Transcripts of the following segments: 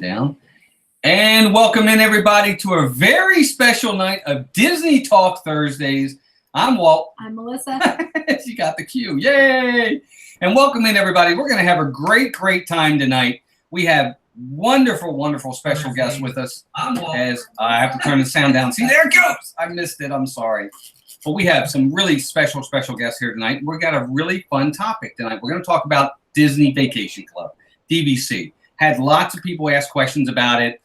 down. And welcome in everybody to a very special night of Disney Talk Thursdays. I'm Walt. I'm Melissa. She got the cue. Yay! And welcome in everybody. We're going to have a great time tonight. We have wonderful special guests with us. As I have to turn the sound down. See, there it goes. I missed it. I'm sorry. But we have some really special guests here tonight. We've got a really fun topic tonight. We're going to talk about Disney Vacation Club, DVC. Had lots of people ask questions about it,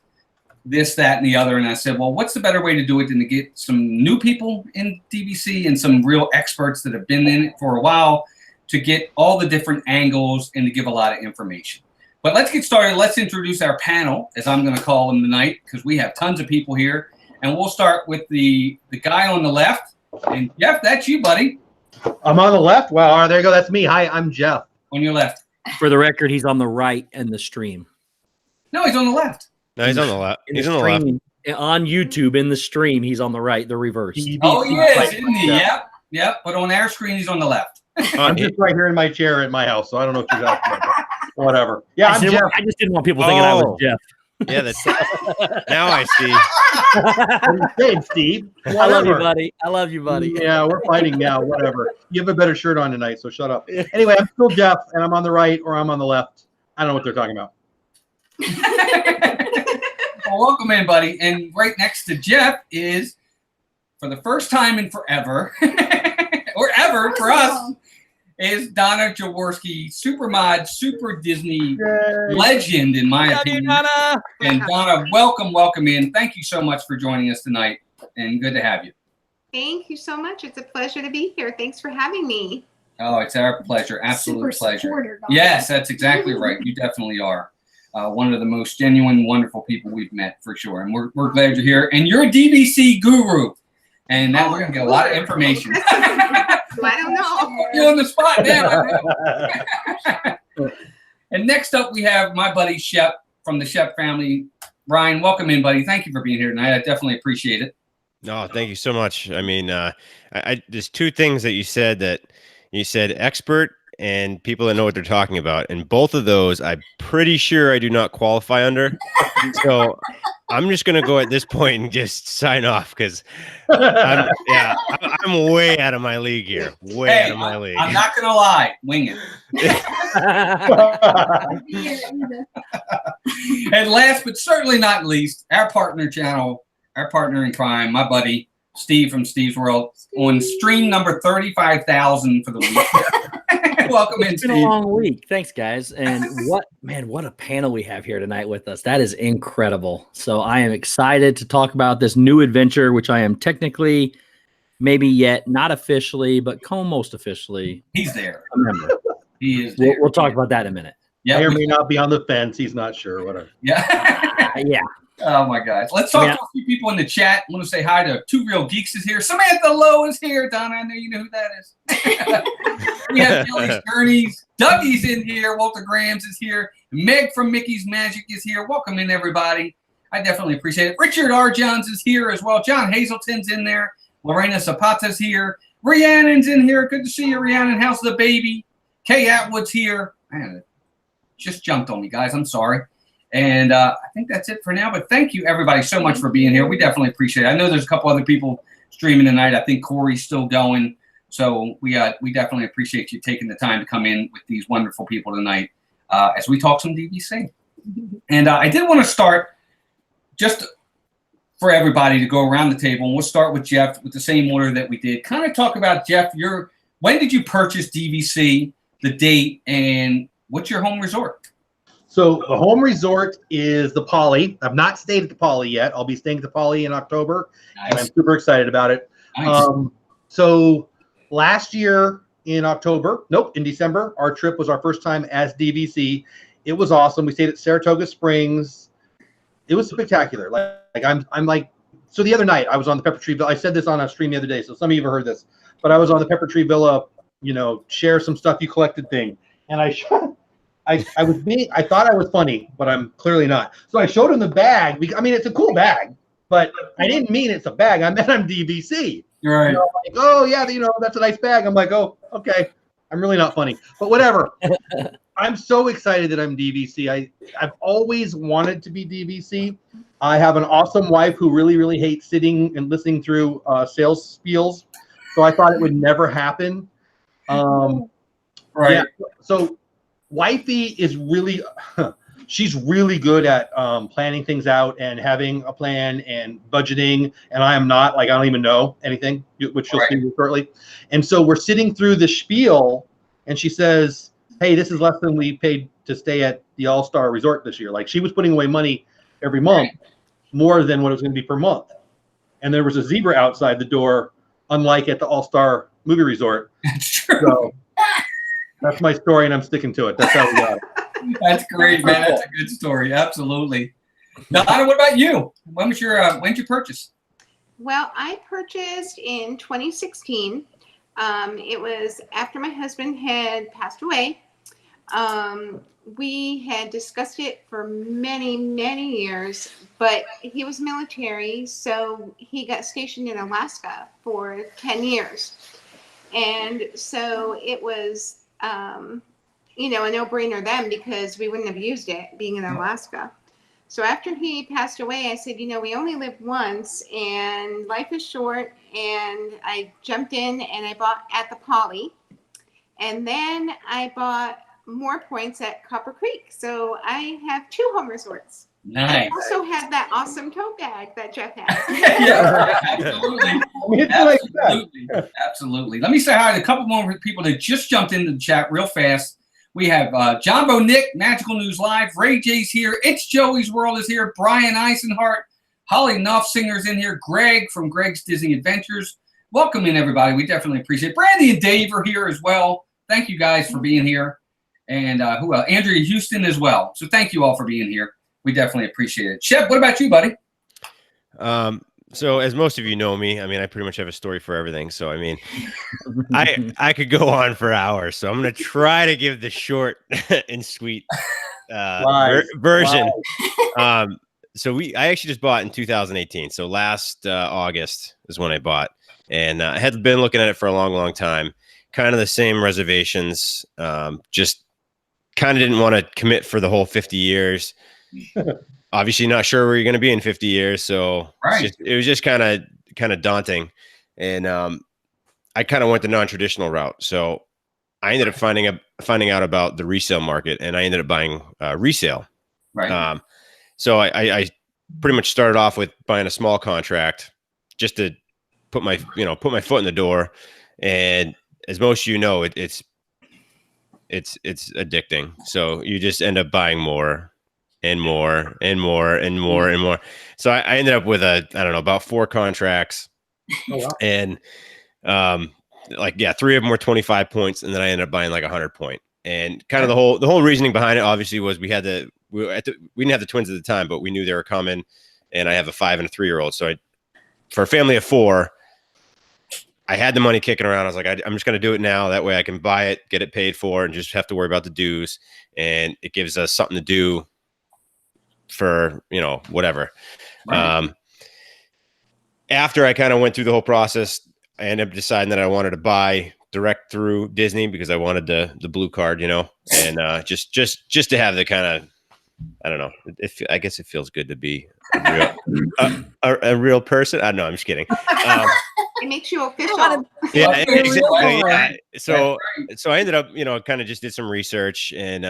this, that, and the other. And I said, well, what's the better way to do it than to get some new people in DVC and some real experts that have been in it for a while to get all the different angles and to give a lot of information. But let's get started. Let's introduce our panel, as I'm going to call them tonight, because we have tons of people here. And we'll start with the guy on the left. And Jeff, that's you, buddy. I'm on the left? Wow, there you go. That's me. Hi, I'm Jeff. On your left. For the record, he's on the right in the stream. No, he's on the left. No, he's on the left. He's on the left. On YouTube, in the stream, he's on the right, the reverse. Oh, he is, isn't he? Yep. But on our screen, he's on the left. I'm just right here in my chair at my house, so I don't know what you're talking about. Whatever. Yeah, I'm Jeff. I just didn't want people thinking I was Jeff. Yeah, that's now I see. What are you saying, Steve? Whatever. I love you, buddy. I love you, buddy. Yeah, we're fighting now. Whatever. You have a better shirt on tonight, so shut up. Anyway, I'm still Jeff, and I'm on the right or I'm on the left. I don't know what they're talking about. Well, welcome in, buddy. And right next to Jeff is, for the first time in forever, or ever for us, is Donna Jaworski, super mod, super Disney legend, in my opinion. Donna. And Donna, welcome in. Thank you so much for joining us tonight, and good to have you. Thank you so much. It's a pleasure to be here. Thanks for having me. Oh, it's our pleasure. Absolute Super pleasure. supporter, Yes, that's exactly right. You definitely are. One of the most genuine, wonderful people we've met, for sure. And we're glad you're here. And you're a DVC guru. And now we're going to get a lot of information. I don't know. Put you on the spot now. And next up, we have my buddy Shep from the Shep family. Ryan, welcome in, buddy. Thank you for being here tonight. I definitely appreciate it. No, thank you so much. I mean, there's two things that you said expert and people that know what they're talking about. And both of those, I'm pretty sure I do not qualify under. So I'm just going to go at this point and just sign off because I'm way out of my league here. Out of my league. I'm not going to lie. Wing it. And last but certainly not least, our partner in crime, my buddy, Steve from Steve's World, on stream number 35,000 for the week. Welcome in, Steve. It's been a long week. Thanks, guys. And what a panel we have here tonight with us. That is incredible. So I am excited to talk about this new adventure, which I am technically, maybe yet not officially, but almost officially. He's there. A member. He is there. We'll talk about that in a minute. Yeah, may or may not be on the fence. He's not sure. Whatever. Yeah. Yeah. Oh my gosh. Let's talk to a few people in the chat. I want to say hi to Two Real Geeks is here. Samantha Lowe is here. Donna, I know you know who that is. We have Kelly's Journeys. Dougie's in here. Walter Graham's is here. Meg from Mickey's Magic is here. Welcome in, everybody. I definitely appreciate it. Richard R. Johns is here as well. John Hazelton's in there. Lorena Zapata's here. Rhiannon's in here. Good to see you, Rhiannon. How's the baby? Kay Atwood's here. Man, it just jumped on me, guys. I'm sorry. And I think that's it for now. But thank you, everybody, so much for being here. We definitely appreciate it. I know there's a couple other people streaming tonight. I think Corey's still going. So we definitely appreciate you taking the time to come in with these wonderful people tonight as we talk some DVC. And I did want to start just for everybody to go around the table. And we'll start with Jeff with the same order that we did. Kind of talk about, Jeff, when did you purchase DVC, the date, and what's your home resort? So the home resort is the Poly. I've not stayed at the Poly yet. I'll be staying at the Poly in October. Nice. And I'm super excited about it. Nice. So last year in December, our trip was our first time as DVC. It was awesome. We stayed at Saratoga Springs. It was spectacular. So the other night I was on the Pepper Tree Villa. I said this on a stream the other day, so some of you have heard this, but I was on the Pepper Tree Villa, share some stuff you collected thing. And I thought I was funny, but I'm clearly not. So I showed him the bag. It's a cool bag, but I didn't mean it's a bag. I meant I'm DVC. You're right. Like, oh yeah, that's a nice bag. I'm like, oh, okay. I'm really not funny, but whatever. I'm so excited that I'm DVC. I've always wanted to be DVC. I have an awesome wife who really, really hates sitting and listening through sales spiels. So I thought it would never happen. Right. Yeah. So wifey is really, she's really good at planning things out and having a plan and budgeting. And I am not, like, I don't even know anything, which you'll see shortly. And so we're sitting through the spiel and she says, hey, this is less than we paid to stay at the All-Star Resort this year. Like, she was putting away money every month, more than what it was going to be per month. And there was a zebra outside the door, unlike at the All-Star Movie Resort. That's true. So that's my story, and I'm sticking to it. That's how we got it. That's great, man. That's a good story. Absolutely. Donna, what about you? When did you purchase? Well, I purchased in 2016. It was after my husband had passed away. We had discussed it for many, many years, but he was military, so he got stationed in Alaska for 10 years. And so it was, you know, a no-brainer then because we wouldn't have used it being in Alaska. So after he passed away, I said, you know, we only live once and life is short. And I jumped in and I bought at the Poly. And then I bought more points at Copper Creek. So I have 2 home resorts. Nice. I also have that awesome tote bag that Jeff has. Yeah, absolutely. Absolutely. Absolutely. Let me say hi to a couple more people that just jumped into the chat real fast. We have Jumbo Nick, Magical News Live. Ray J's here. It's Joey's World is here. Brian Eisenhart. Holly Knopfsinger's in here. Greg from Greg's Disney Adventures. Welcome in, everybody. We definitely appreciate it. Brandy and Dave are here as well. Thank you guys for being here. And who else? Andrea Houston as well. So thank you all for being here. We definitely appreciate it. Shep, what about you, buddy? So as most of you know me, I mean, I pretty much have a story for everything. So, I mean, I could go on for hours. So I'm going to try to give the short and sweet version. So I actually just bought in 2018. So last August is when I bought, and I had been looking at it for a long, long time. Kind of the same reservations. Just kind of didn't want to commit for the whole 50 years. Obviously not sure where you're going to be in 50 years. So it was just kind of daunting. And I kind of went the non-traditional route. So I ended up finding out about the resale market, and I ended up buying resale. Right. So I pretty much started off with buying a small contract just to put my foot in the door. And as most of you know, it's addicting. So you just end up buying more and more and more and more and more. So I ended up with about 4 contracts. Oh, wow. And 3 of them were 25 points, and then I ended up buying like 100 point. And kind of the whole reasoning behind it obviously was we didn't have the twins at the time, but we knew they were coming, and I have a 5 and a 3-year-old. So for a family of 4, I had the money kicking around. I was like, I'm just going to do it now. That way I can buy it, get it paid for, and just have to worry about the dues. And it gives us something to do for, whatever. Right. After I kind of went through the whole process, I ended up deciding that I wanted to buy direct through Disney because I wanted the blue card, and just to have the kind of, I don't know. I guess it feels good to be a real person. I don't know. I'm just kidding. It makes you official. Yeah, exactly. Yeah. So I ended up, kind of just did some research, and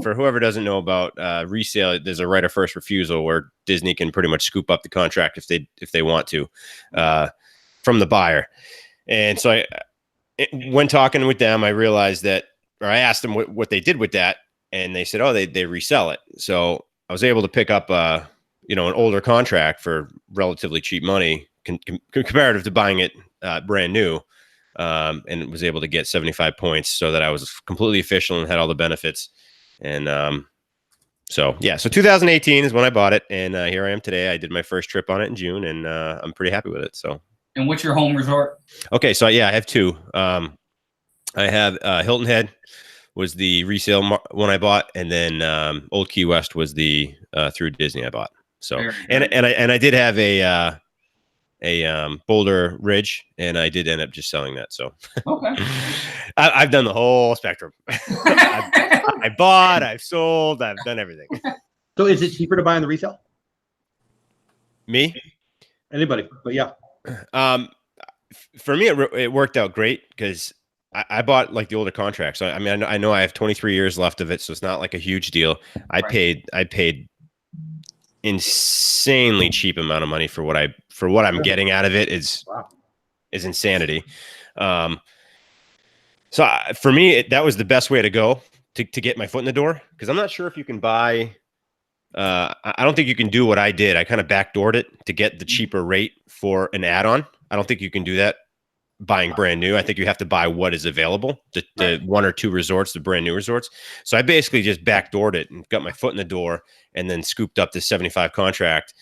for whoever doesn't know about resale, there's a right of first refusal where Disney can pretty much scoop up the contract if they want to from the buyer. And so when talking with them, I realized that, or I asked them what they did with that, and they said, oh, they resell it. So I was able to pick up an older contract for relatively cheap money comparative to buying it brand new, and was able to get 75 points so that I was completely official and had all the benefits. And so 2018 is when I bought it, and here I am today. I did my first trip on it in June, and I'm pretty happy with it. So. And what's your home resort? Okay, so I have 2. I have Hilton Head was the resale one I bought, and then Old Key West was the through Disney I bought. So and I did have a Boulder Ridge, and I did end up just selling that. So okay, I've done the whole spectrum. I bought, I've sold, I've done everything. So is it cheaper to buy on the resale? Me? Anybody, but yeah. For me, it worked out great because I bought like the older contract. So I mean, I know I have 23 years left of it, so it's not like a huge deal. I paid insanely cheap amount of money for what I'm getting out of it is insanity. So for me, that was the best way to go to get my foot in the door, because I'm not sure if you can buy. I don't think you can do what I did. I kind of backdoored it to get the cheaper rate for an add-on. I don't think you can do that buying brand new. I think you have to buy what is available, the one or two resorts, the brand new resorts. So I basically just backdoored it and got my foot in the door, and then scooped up this 75 contract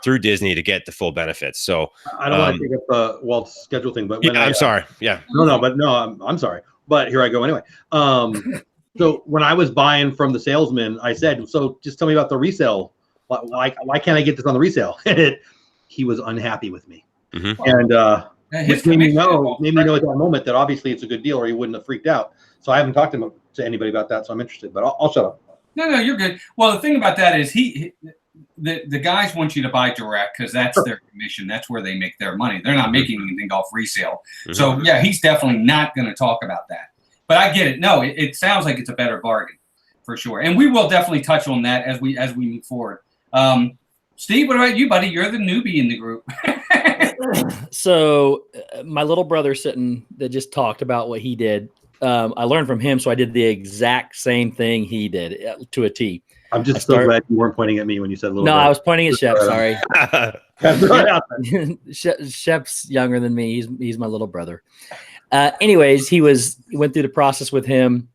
through Disney to get the full benefits. So I don't want to take up the Walt's schedule thing, but when I'm sorry. Yeah. I'm sorry. But here I go anyway. So when I was buying from the salesman, I said, so just tell me about the resale. Why can't I get this on the resale? He was unhappy with me. Mm-hmm. And which made me know at that moment that obviously it's a good deal, or he wouldn't have freaked out. So I haven't talked to anybody about that, so I'm interested, but I'll shut up. No, you're good. Well, the thing about that is the guys want you to buy direct because that's their commission. That's where they make their money. They're not making anything off resale. Mm-hmm. So yeah, he's definitely not going to talk about that. But I get it. No, it sounds like it's a better bargain for sure. And we will definitely touch on that as we move forward. Steve, what about you, buddy? You're the newbie in the group. So my little brother that just talked about what he did. I learned from him, so I did the exact same thing he did to a T. I'm just so glad you weren't pointing at me when you said little brother. I was pointing at Shep. Sorry. Shep's younger than me. He's my little brother. Anyways, he went through the process with him.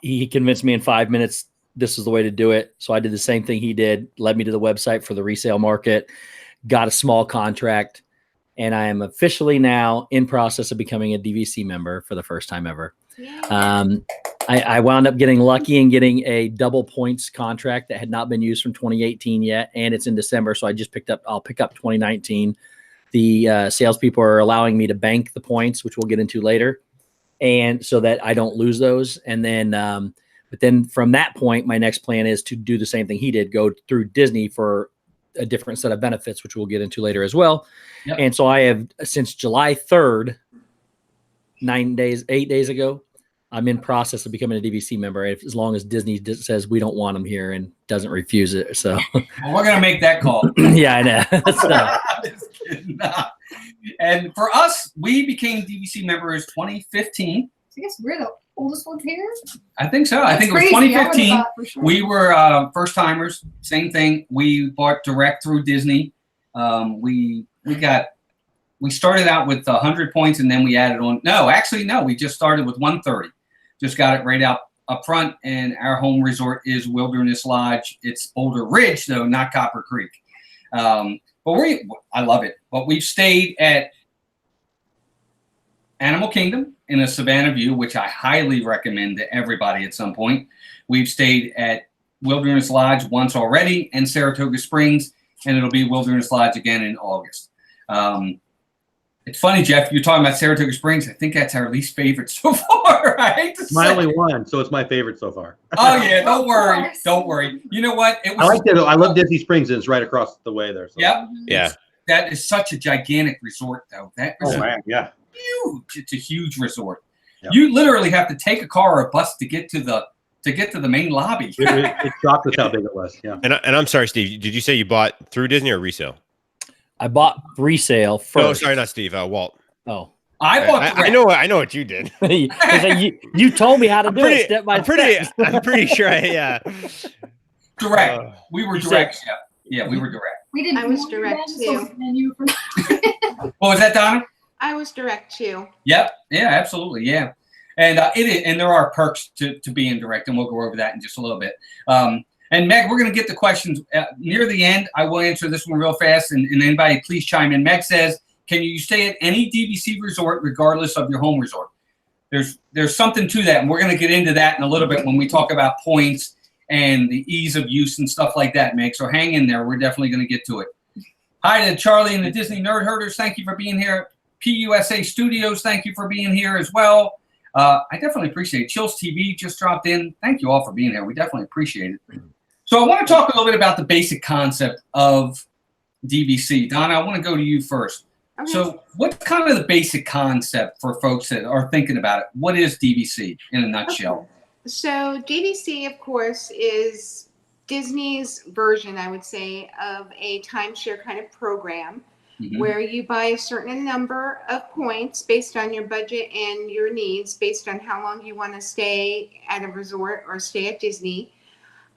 He convinced me in 5 minutes this is the way to do it. So I did the same thing he did, led me to the website for the resale market, got a small contract, and I am officially now in process of becoming a DVC member for the first time ever. I wound up getting lucky and getting a double points contract that had not been used from 2018 yet, and it's in December, so I'll pick up 2019. The salespeople are allowing me to bank the points, which we'll get into later, and so that I don't lose those. And then, but then from that point, my next plan is to do the same thing he did, go through Disney for a different set of benefits, which we'll get into later as well. Yep. And so I have, since July 3rd, 8 days ago, I'm in process of becoming a DVC member, as long as Disney says we don't want them here and doesn't refuse it. So well, we're going to make that call. Yeah, I know. Just kidding. Nah. And for us, we became DVC members 2015. I guess we're the oldest ones here. I think so. I think it was 2015. Sure. We were first timers. Same thing. We bought direct through Disney. We started out with 100 points, and then we added on. No, we just started with 130. Just got it right up front, and our home resort is Wilderness Lodge. It's Boulder Ridge, though, not Copper Creek. But I love it. But we've stayed at Animal Kingdom in a Savannah View, which I highly recommend to everybody at some point. We've stayed at Wilderness Lodge once already, and Saratoga Springs, and it'll be Wilderness Lodge again in August. It's funny, Jeff, you're talking about Saratoga Springs. I think that's our least favorite so far. I hate to say. My only one, so it's my favorite so far. Oh, yeah, don't worry. Don't worry. You know what? I love Disney Springs, and it's right across the way there. So. Yep. Yeah. That is such a gigantic resort, though. That resort, man, yeah. Huge. It's a huge resort. Yep. You literally have to take a car or a bus to get to the main lobby. It shocked us how big it was. Yeah. And I'm sorry, Steve. Did you say you bought through Disney or resale? I bought resale first. Oh, sorry, not Steve. Walt. Oh, I know what you did. you told me how to do it step by step. I'm pretty sure. Direct. We were direct. Yeah, we were direct. We didn't. I was direct too. What was that, Donna? I was direct too. Yep. Yeah, absolutely. Yeah. And and there are perks to being direct, and we'll go over that in just a little bit. And Meg, we're going to get the questions near the end. I will answer this one real fast, and anybody please chime in. Meg says, can you stay at any DVC resort regardless of your home resort? There's something to that, and we're going to get into that in a little bit when we talk about points and the ease of use and stuff like that, Meg. So hang in there. We're definitely going to get to it. Hi to Charlie and the Disney Nerd Herders. Thank you for being here. PUSA Studios, thank you for being here as well. I definitely appreciate it. Chills TV just dropped in. Thank you all for being here. We definitely appreciate it. So I want to talk a little bit about the basic concept of DVC. Donna, I want to go to you first. Okay. So what's kind of the basic concept for folks that are thinking about it? What is DVC in a nutshell? So DVC, of course, is Disney's version, I would say, of a timeshare kind of program where you buy a certain number of points based on your budget and your needs, based on how long you want to stay at a resort or stay at Disney.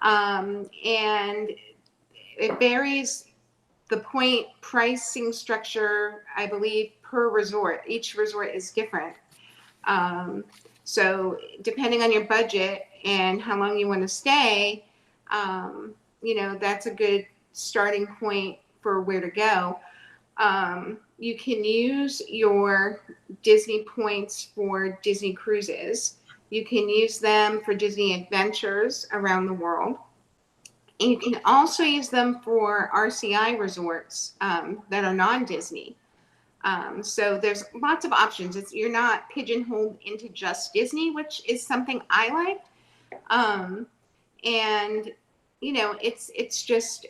And it varies, the point pricing structure, I believe, per resort. Each resort is different. So depending on your budget and how long you want to stay, that's a good starting point for where to go. You can use your Disney points for Disney cruises. You can use them for Disney adventures around the world. And you can also use them for RCI resorts that are non-Disney. So there's lots of options. You're not pigeonholed into just Disney, which is something I like. It's just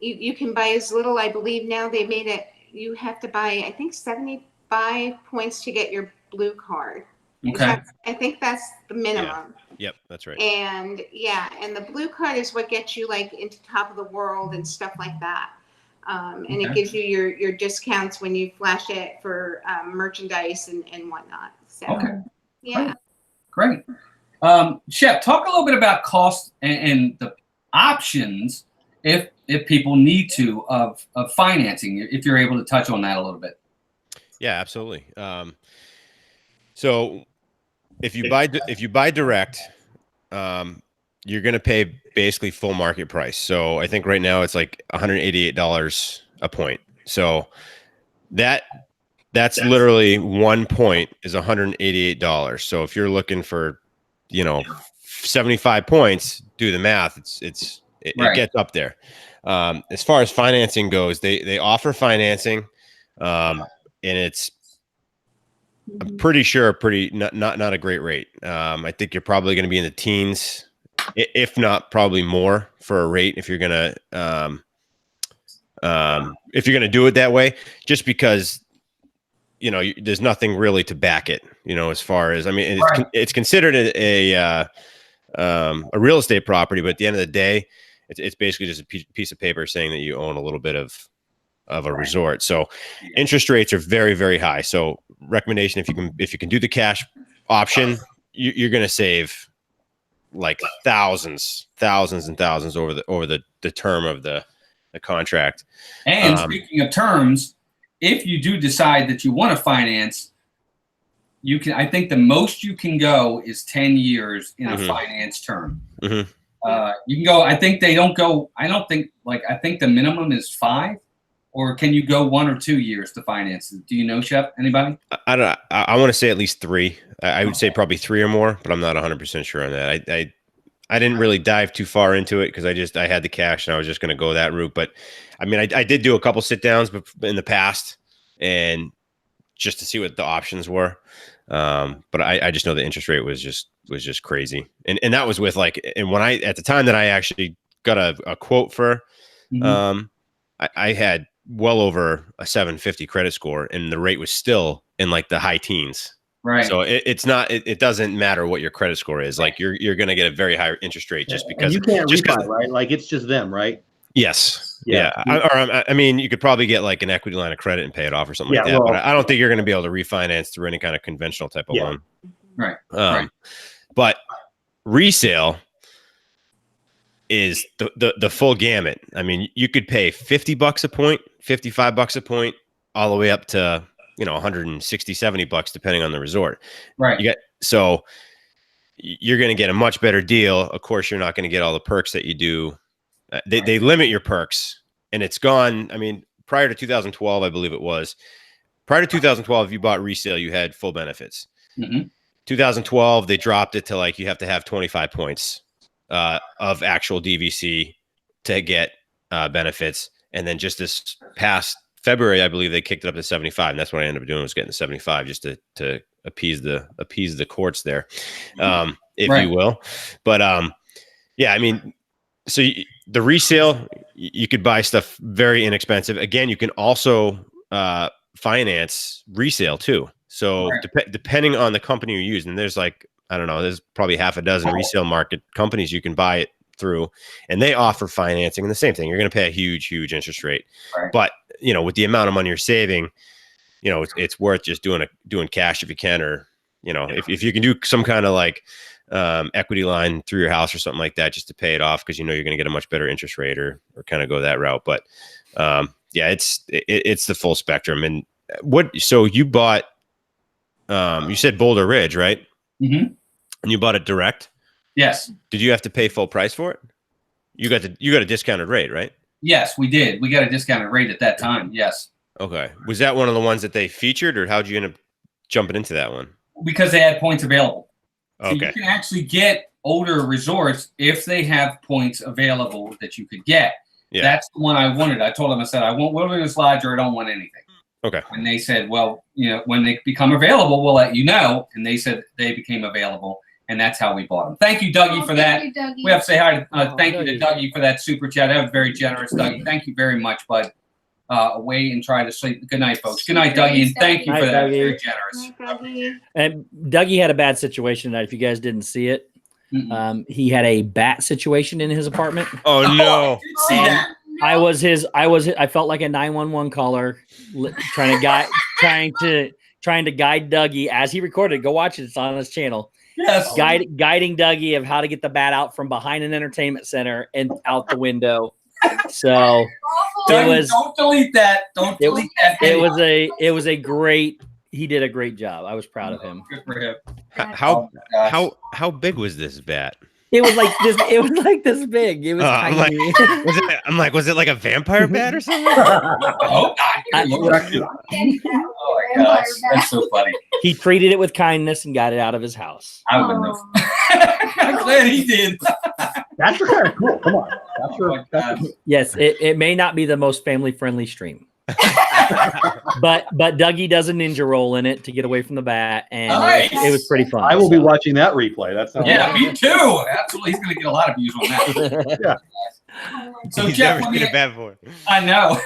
you can buy as little. I believe now they made it. You have to buy, I think, 75 points to get your blue card. Okay. I think that's the minimum. Yep, that's right. And and the blue card is what gets you like into top of the world and stuff like that. And it gives you your discounts when you flash it for merchandise and whatnot. So, yeah. Great. Shep, talk a little bit about cost and the options if people need to of financing, if you're able to touch on that a little bit. Yeah, absolutely. So if you buy direct, you're going to pay basically full market price. So I think right now it's like $188 a point. So that's literally 1 point is $188. So if you're looking for, 75 points, do the math. It gets up there. As far as financing goes, they offer financing, and it's, I'm pretty sure not a great rate. I think you're probably going to be in the teens, if not probably more for a rate if you're gonna do it that way, just because there's nothing really to back it. As far as it's considered a real estate property, but at the end of the day, it's basically just a piece of paper saying that you own a little bit of a resort. So interest rates are very, very high. So recommendation, if you can do the cash option, you're going to save like thousands and thousands over the term of the contract. And speaking of terms, if you do decide that you want to finance, I think the most you can go is 10 years in a finance term. You can go, I think the minimum is 5. Or can you go 1 or 2 years to finance it? Do you know, Chef? Anybody? I don't. I want to say at least 3. I would say probably 3 or more, but I'm not 100% sure on that. I didn't really dive too far into it because I had the cash and I was just going to go that route. But I mean, I did do a couple sit downs in the past and just to see what the options were. But I just know the interest rate was just crazy, and that was with at the time that I actually got a quote for, I had well over a 750 credit score, and the rate was still in like the high teens. Right. So it doesn't matter what your credit score is. Like you're going to get a very high interest rate just because and you can't refi, right? Like it's just them, right? Yes. Yeah. I mean, you could probably get like an equity line of credit and pay it off or something like that. But I don't think you're going to be able to refinance through any kind of conventional type of loan. Right. But resale is the full gamut. I mean, you could pay $50 a point, $55 a point, all the way up to, $160, $70 depending on the resort. Right. So you're going to get a much better deal. Of course, you're not going to get all the perks that you do. They limit your perks, and it's gone. I mean, prior to 2012, I believe it was. Prior to 2012, if you bought resale, you had full benefits. 2012, they dropped it to like you have to have 25 points of actual DVC to get benefits. And then just this past February, I believe they kicked it up to 75. And that's what I ended up doing, was getting the 75 just to appease the courts there, if Right. you will. But yeah, I mean, so the resale, you could buy stuff very inexpensive. Again, you can also finance resale too. So Right. depending on the company you're using, there's like, I don't know, there's probably half a dozen resale market companies you can buy it through, and they offer financing. And the same thing, you're going to pay a huge interest rate. Right. But with the amount of money you're saving, it's worth just doing cash if you can, or if you can do some kind of like equity line through your house or something like that, just to pay it off, because you're going to get a much better interest rate, or kind of go that route. But yeah, it's the full spectrum. And so you bought, you said Boulder Ridge, right? Mm-hmm. And you bought it direct? Yes. Did you have to pay full price for it? You got a discounted rate, right? Yes, we did. We got a discounted rate at that time. Yes. Okay. Was that one of the ones that they featured, or how'd you end up jumping into that one? Because they had points available. So Okay. you can actually get older resorts if they have points available that you could get. Yeah. That's the one I wanted. I told them, I said, I want Wilderness Lodge, or I don't want anything. Okay. And they said, well, when they become available, we'll let you know. And they said they became available, and that's how we bought them. Thank you, Dougie, for that. Thank you, Dougie. We have to say hi to thank you Dougie. to Dougie for that super chat. That was very generous, Dougie. Thank you very much, bud. Away and try to sleep. Good night, folks. Good night, Dougie, and thank you for Night, that. Dougie. Very generous. Dougie. And Dougie had a bad situation tonight. If you guys didn't see it, he had a bat situation in his apartment. Oh no. See that? I felt like a 911 caller trying to guide Dougie as he recorded. Go watch it. It's on his channel. Yes. Guiding Dougie of how to get the bat out from behind an entertainment center and out the window. So Dougie, don't delete that. Don't delete that. it was a great. He did a great job. I was proud of him. Good for him. How Oh, gosh. how big was this bat? It was like this. It was like this big. It was I'm tiny. was it like a vampire bat or something? Oh, God. Oh my gosh, that's so funny. He treated it with kindness and got it out of his house. I wouldn't have. I'm glad he did. That's kind of cool. Come on. That's Oh my gosh. Yes, it may not be the most family friendly stream, but Dougie does a ninja roll in it to get away from the bat, and Nice. it was pretty fun. I will be watching that replay. That sounds Yeah, me too. Absolutely, he's going to get a lot of views on that. So He's Jeff, never seen a bat before. I know.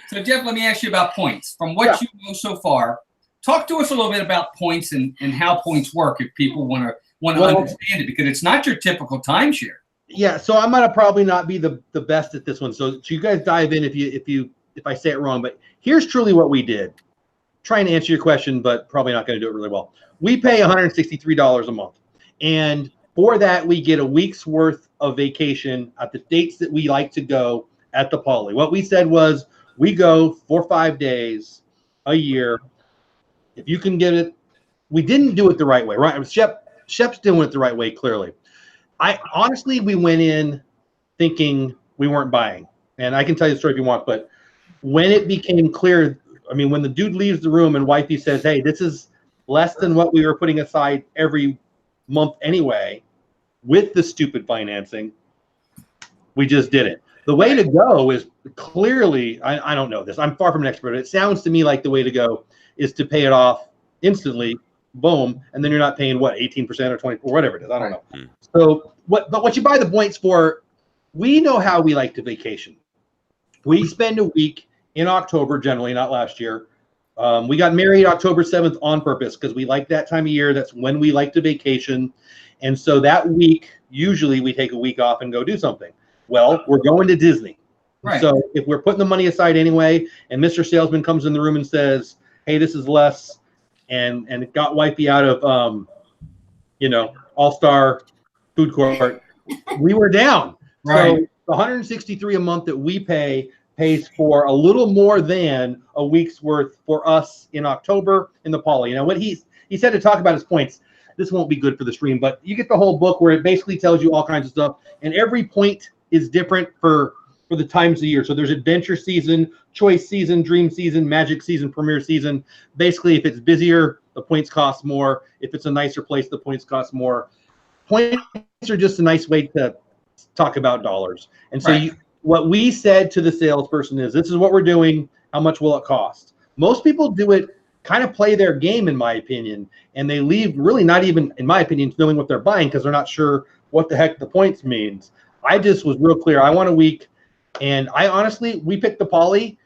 So Jeff, let me ask you about points. From what you know so far, talk to us a little bit about points and how points work if people want to understand it, because it's not your typical timeshare. Yeah, so I'm gonna probably not be the best at this one. So you guys dive in if I say it wrong. But here's truly what we did. Trying to answer your question, but probably not going to do it really well. We pay $163 a month, and for that we get a week's worth of vacation at the dates that we like to go at the Poly. What we said was we go for 5 days a year. If you can get it, we didn't do it the right way, right? Shep's doing it the right way, clearly. We went in thinking we weren't buying. And I can tell you the story if you want, but when it became clear, I mean, when the dude leaves the room and wifey says, hey, this is less than what we were putting aside every month anyway, with the stupid financing, we just did it. The way to go is clearly, I don't know this, I'm far from an expert. It sounds to me like the way to go is to pay it off instantly, boom, and then you're not paying what, 18% or 20%, or whatever it is. I don't know. So what you buy the points for, we know how we like to vacation. We spend a week in October, generally, not last year. We got married October 7th on purpose because we like that time of year. That's when we like to vacation. And so that week, usually we take a week off and go do something. Well, we're going to Disney. Right. So if we're putting the money aside anyway, and Mr. Salesman comes in the room and says, hey, this is less, and it got wifey out of, All-Star Food Court, we were down. Right. So the $163 a month that we pays for a little more than a week's worth for us in October in the Poly. Now, what he said to talk about his points, this won't be good for the stream, but you get the whole book where it basically tells you all kinds of stuff, and every point is different for the times of the year. So there's adventure season, choice season, dream season, magic season, premier season. Basically, if it's busier, the points cost more. If it's a nicer place, the points cost more. Points are just a nice way to talk about dollars. And so what we said to the salesperson is, this is what we're doing. How much will it cost? Most people do it kind of play their game, in my opinion, and they leave really not even, in my opinion, knowing what they're buying because they're not sure what the heck the points means. I just was real clear. I want a week, and I honestly, we picked the poly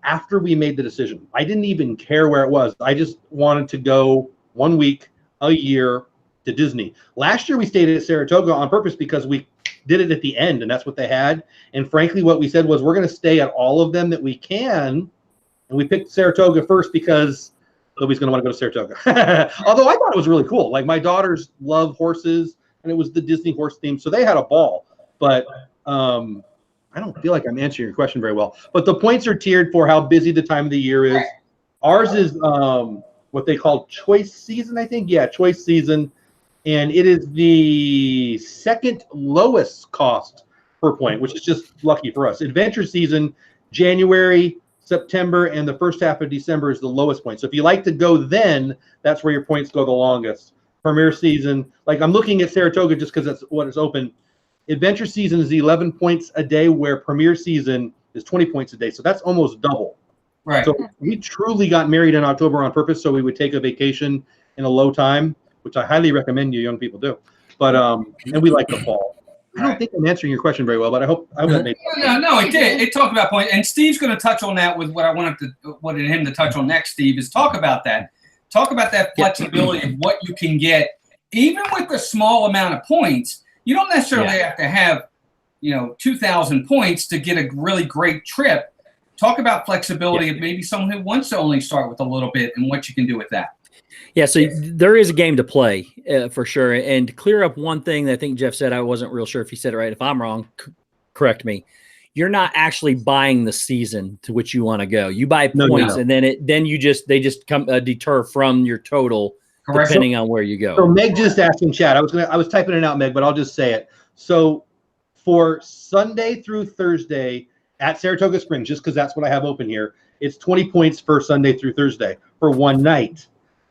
after we made the decision. I didn't even care where it was. I just wanted to go 1 week, a year to Disney. Last year we stayed at Saratoga on purpose because we did it at the end, and that's what they had. And frankly, what we said was we're going to stay at all of them that we can. And we picked Saratoga first because nobody's going to want to go to Saratoga. Although I thought it was really cool. Like, my daughters love horses, and it was the Disney horse theme, so they had a ball. But I don't feel like I'm answering your question very well. But the points are tiered for how busy the time of the year is. Ours is what they call choice season, I think. Yeah, choice season. And it is the second lowest cost per point, which is just lucky for us. Adventure season, January, September, and the first half of December is the lowest point. So if you like to go then, that's where your points go the longest. Premier season, like I'm looking at Saratoga just because that's what is open. Adventure season is 11 points a day, where premier season is 20 points a day. So that's almost double. Right. So we truly got married in October on purpose so we would take a vacation in a low time, which I highly recommend you young people do. But and we like the fall. I don't think I'm answering your question very well, but I hope that made sense. No, it did. It talked about points, and Steve's going to touch on that with what I wanted him to touch on next. Steve, is talk about that. Talk about that flexibility of what you can get, even with a small amount of points. You don't necessarily have to have, 2,000 points to get a really great trip. Talk about flexibility of maybe someone who wants to only start with a little bit and what you can do with that. Yeah, so there is a game to play for sure. And to clear up one thing that I think Jeff said, I wasn't real sure if he said it right. If I'm wrong, correct me. You're not actually buying the season to which you want to go. You buy points, and then they just come deter from your total. Correct. Depending on where you go. So Meg just asked in chat. I was typing it out, Meg, but I'll just say it. So for Sunday through Thursday at Saratoga Springs, just because that's what I have open here, it's 20 points for Sunday through Thursday for one night.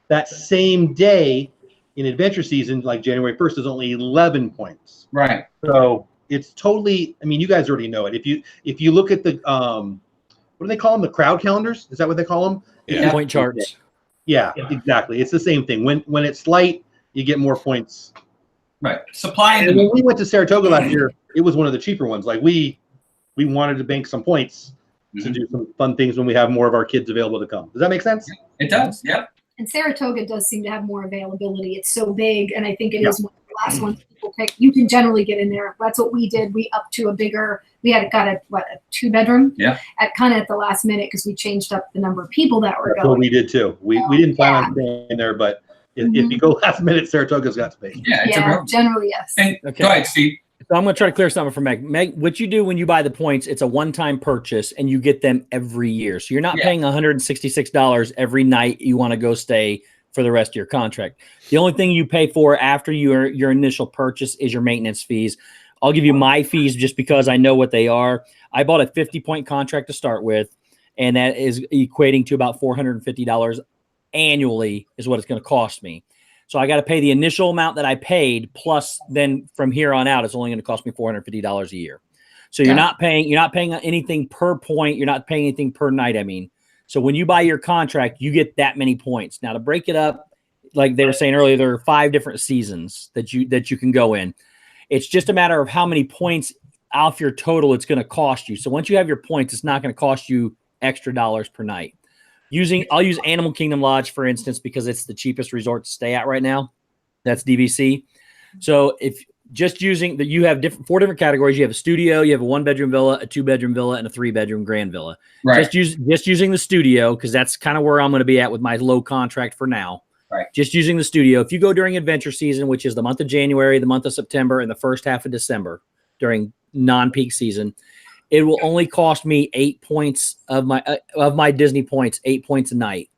That same day in adventure season, like January 1st, is only 11 points. Right. So it's totally, I mean, you guys already know it. If you look at the what do they call them? The crowd calendars? Is that what they call them? Yeah. Point charts. Yeah, exactly. It's the same thing. When it's light, you get more points. Right. Supply and when we went to Saratoga last year, it was one of the cheaper ones. Like we wanted to bank some points to do some fun things when we have more of our kids available to come. Does that make sense? It does. Yep. And Saratoga does seem to have more availability. It's so big, and I think it is one of the last ones people pick. You can generally get in there. That's what we did. We upped to a bigger. We got a 2-bedroom. Yeah. At the last minute because we changed up the number of people that were That's going. what we did too. We didn't plan on staying there, but if you go last minute, Saratoga's got space. Yeah. Generally yes. And go ahead, Steve. So I'm going to try to clear something for Meg. Meg, what you do when you buy the points, it's a one-time purchase, and you get them every year. So you're not paying $166 every night you want to go stay for the rest of your contract. The only thing you pay for after your initial purchase is your maintenance fees. I'll give you my fees just because I know what they are. I bought a 50-point contract to start with, and that is equating to about $450 annually is what it's going to cost me. So I got to pay the initial amount that I paid, plus then from here on out, it's only going to cost me $450 a year. So you're not paying anything per point. You're not paying anything per night. I mean, so when you buy your contract, you get that many points. Now to break it up, like they were saying earlier, there are 5 different seasons that you can go in. It's just a matter of how many points off your total it's going to cost you. So once you have your points, it's not going to cost you extra dollars per night. I'll use Animal Kingdom Lodge, for instance, because it's the cheapest resort to stay at right now. That's DVC. So if just using that, you have 4 different categories. You have a studio, you have a 1-bedroom villa, a 2-bedroom villa, and a 3-bedroom grand villa. Right. Just using the studio, because that's kind of where I'm going to be at with my low contract for now. Right. Just using the studio. If you go during adventure season, which is the month of January, the month of September, and the first half of December during non-peak season, it will only cost me 8 points of my Disney points, 8 points a night.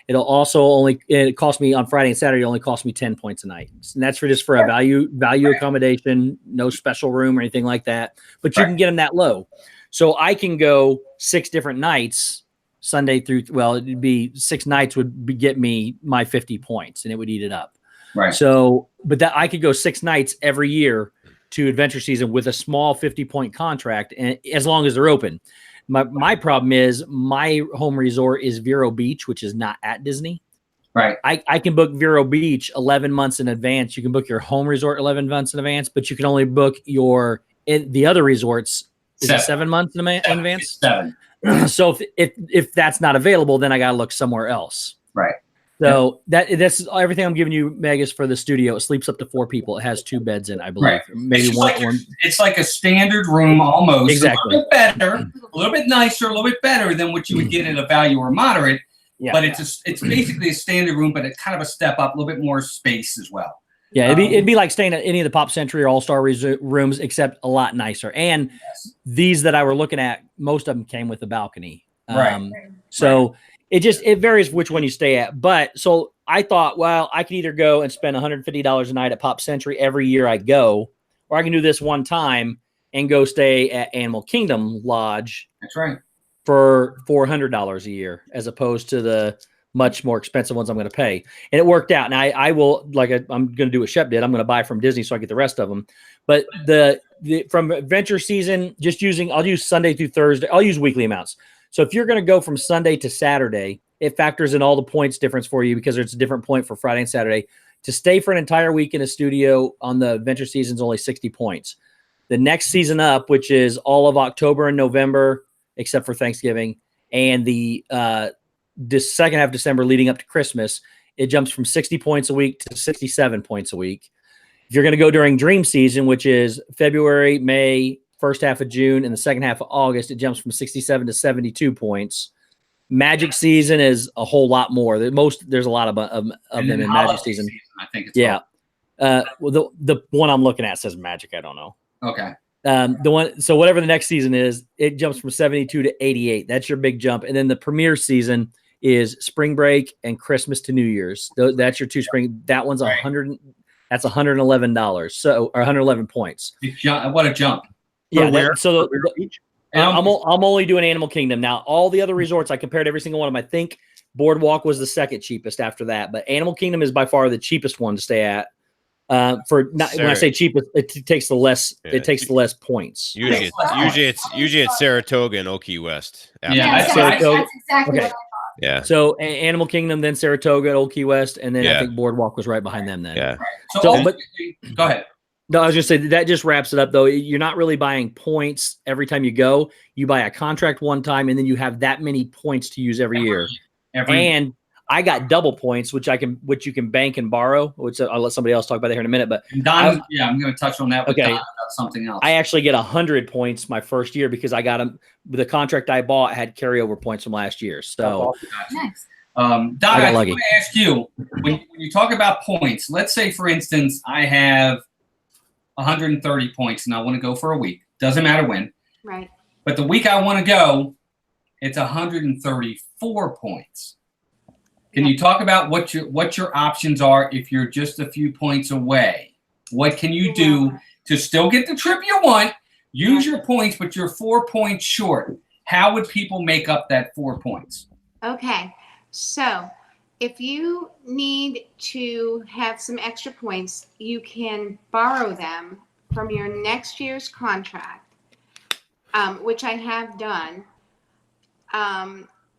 It cost me on Friday and Saturday, it only cost me 10 points a night. And that's for a value accommodation, no special room or anything like that. But you can get them that low. So I can go 6 different nights, Sunday through, it'd be 6 nights get me my 50 points and it would eat it up. Right. So, but that I could go 6 nights every year to adventure season with a small 50-point contract, and as long as they're open. My problem is my home resort is Vero Beach, which is not at Disney. Right. I can book Vero Beach 11 months in advance. You can book your home resort 11 months in advance, but you can only book the other resorts. Is it 7 months in advance? 7. So if that's not available, then I got to look somewhere else. Right. So that's everything I'm giving you, Meg, is for the studio. It sleeps up to 4 people. It has 2 beds in, I believe. Right. Maybe one. It's like a standard room almost. Exactly. A little bit better, a little bit nicer, a little bit better than what you would get at a value or moderate. Yeah. But it's basically a standard room, but it's kind of a step up, a little bit more space as well. Yeah, it'd be like staying at any of the Pop Century or All-Star rooms, except a lot nicer. And these that I were looking at, most of them came with a balcony. Right. So it varies which one you stay at. But so I thought, well, I could either go and spend $150 a night at Pop Century every year I go, or I can do this one time and go stay at Animal Kingdom Lodge. That's right. For $400 a year, as opposed to the much more expensive ones I'm going to pay. And it worked out. Now I will, I'm going to do what Shep did. I'm going to buy from Disney so I get the rest of them. But the from adventure season, I'll use Sunday through Thursday. I'll use weekly amounts. So if you're going to go from Sunday to Saturday, it factors in all the points difference for you because there's a different point for Friday and Saturday. To stay for an entire week in a studio on the adventure season is only 60 points. The next season up, which is all of October and November, except for Thanksgiving, and the second half of December leading up to Christmas, it jumps from 60 points a week to 67 points a week. If you're going to go during dream season, which is February, May, first half of June, and the second half of August, it jumps from 67 to 72 points. Magic season is a whole lot more. There's a lot of them in Magic season. I think it's well, the one I'm looking at says Magic. I don't know. Okay. So whatever the next season is, it jumps from 72 to 88. That's your big jump. And then the premiere season is spring break and Christmas to New Year's. That's your 2 spring. That one's that's $111. So, or 111 points. What a jump. Yeah. I'm only doing Animal Kingdom. Now, all the other resorts, I compared every single one of them. I think Boardwalk was the second cheapest after that, but Animal Kingdom is by far the cheapest one to stay at. When I say cheapest, it takes the less. Yeah. It takes the less points. Usually it's Saratoga and Oki West. Yeah, that's exactly what I thought. Yeah. So Animal Kingdom, then Saratoga, Old Key West, and then I think Boardwalk was right behind them. Then Yeah. So but go ahead. No, I was just saying that just wraps it up. Though you're not really buying points every time you go. You buy a contract one time, and then you have that many points to use every year. And I got double points, which you can bank and borrow, which I'll let somebody else talk about that here in a minute. But Don, I'm going to touch on that. Okay. Don about something else. I actually get 100 points my first year because I got them. The contract I bought had carryover points from last year. So Nice. Don, I want to ask you, when you talk about points, let's say, for instance, I have 130 points and I want to go for a week. Doesn't matter when. Right. But the week I want to go, it's 134 points. Can you talk about what your options are if you're just a few points away? What can you do to still get the trip you want? Use your points, but you're 4 points short. How would people make up that 4 points? Okay. So if you need to have some extra points, you can borrow them from your next year's contract, which I have done.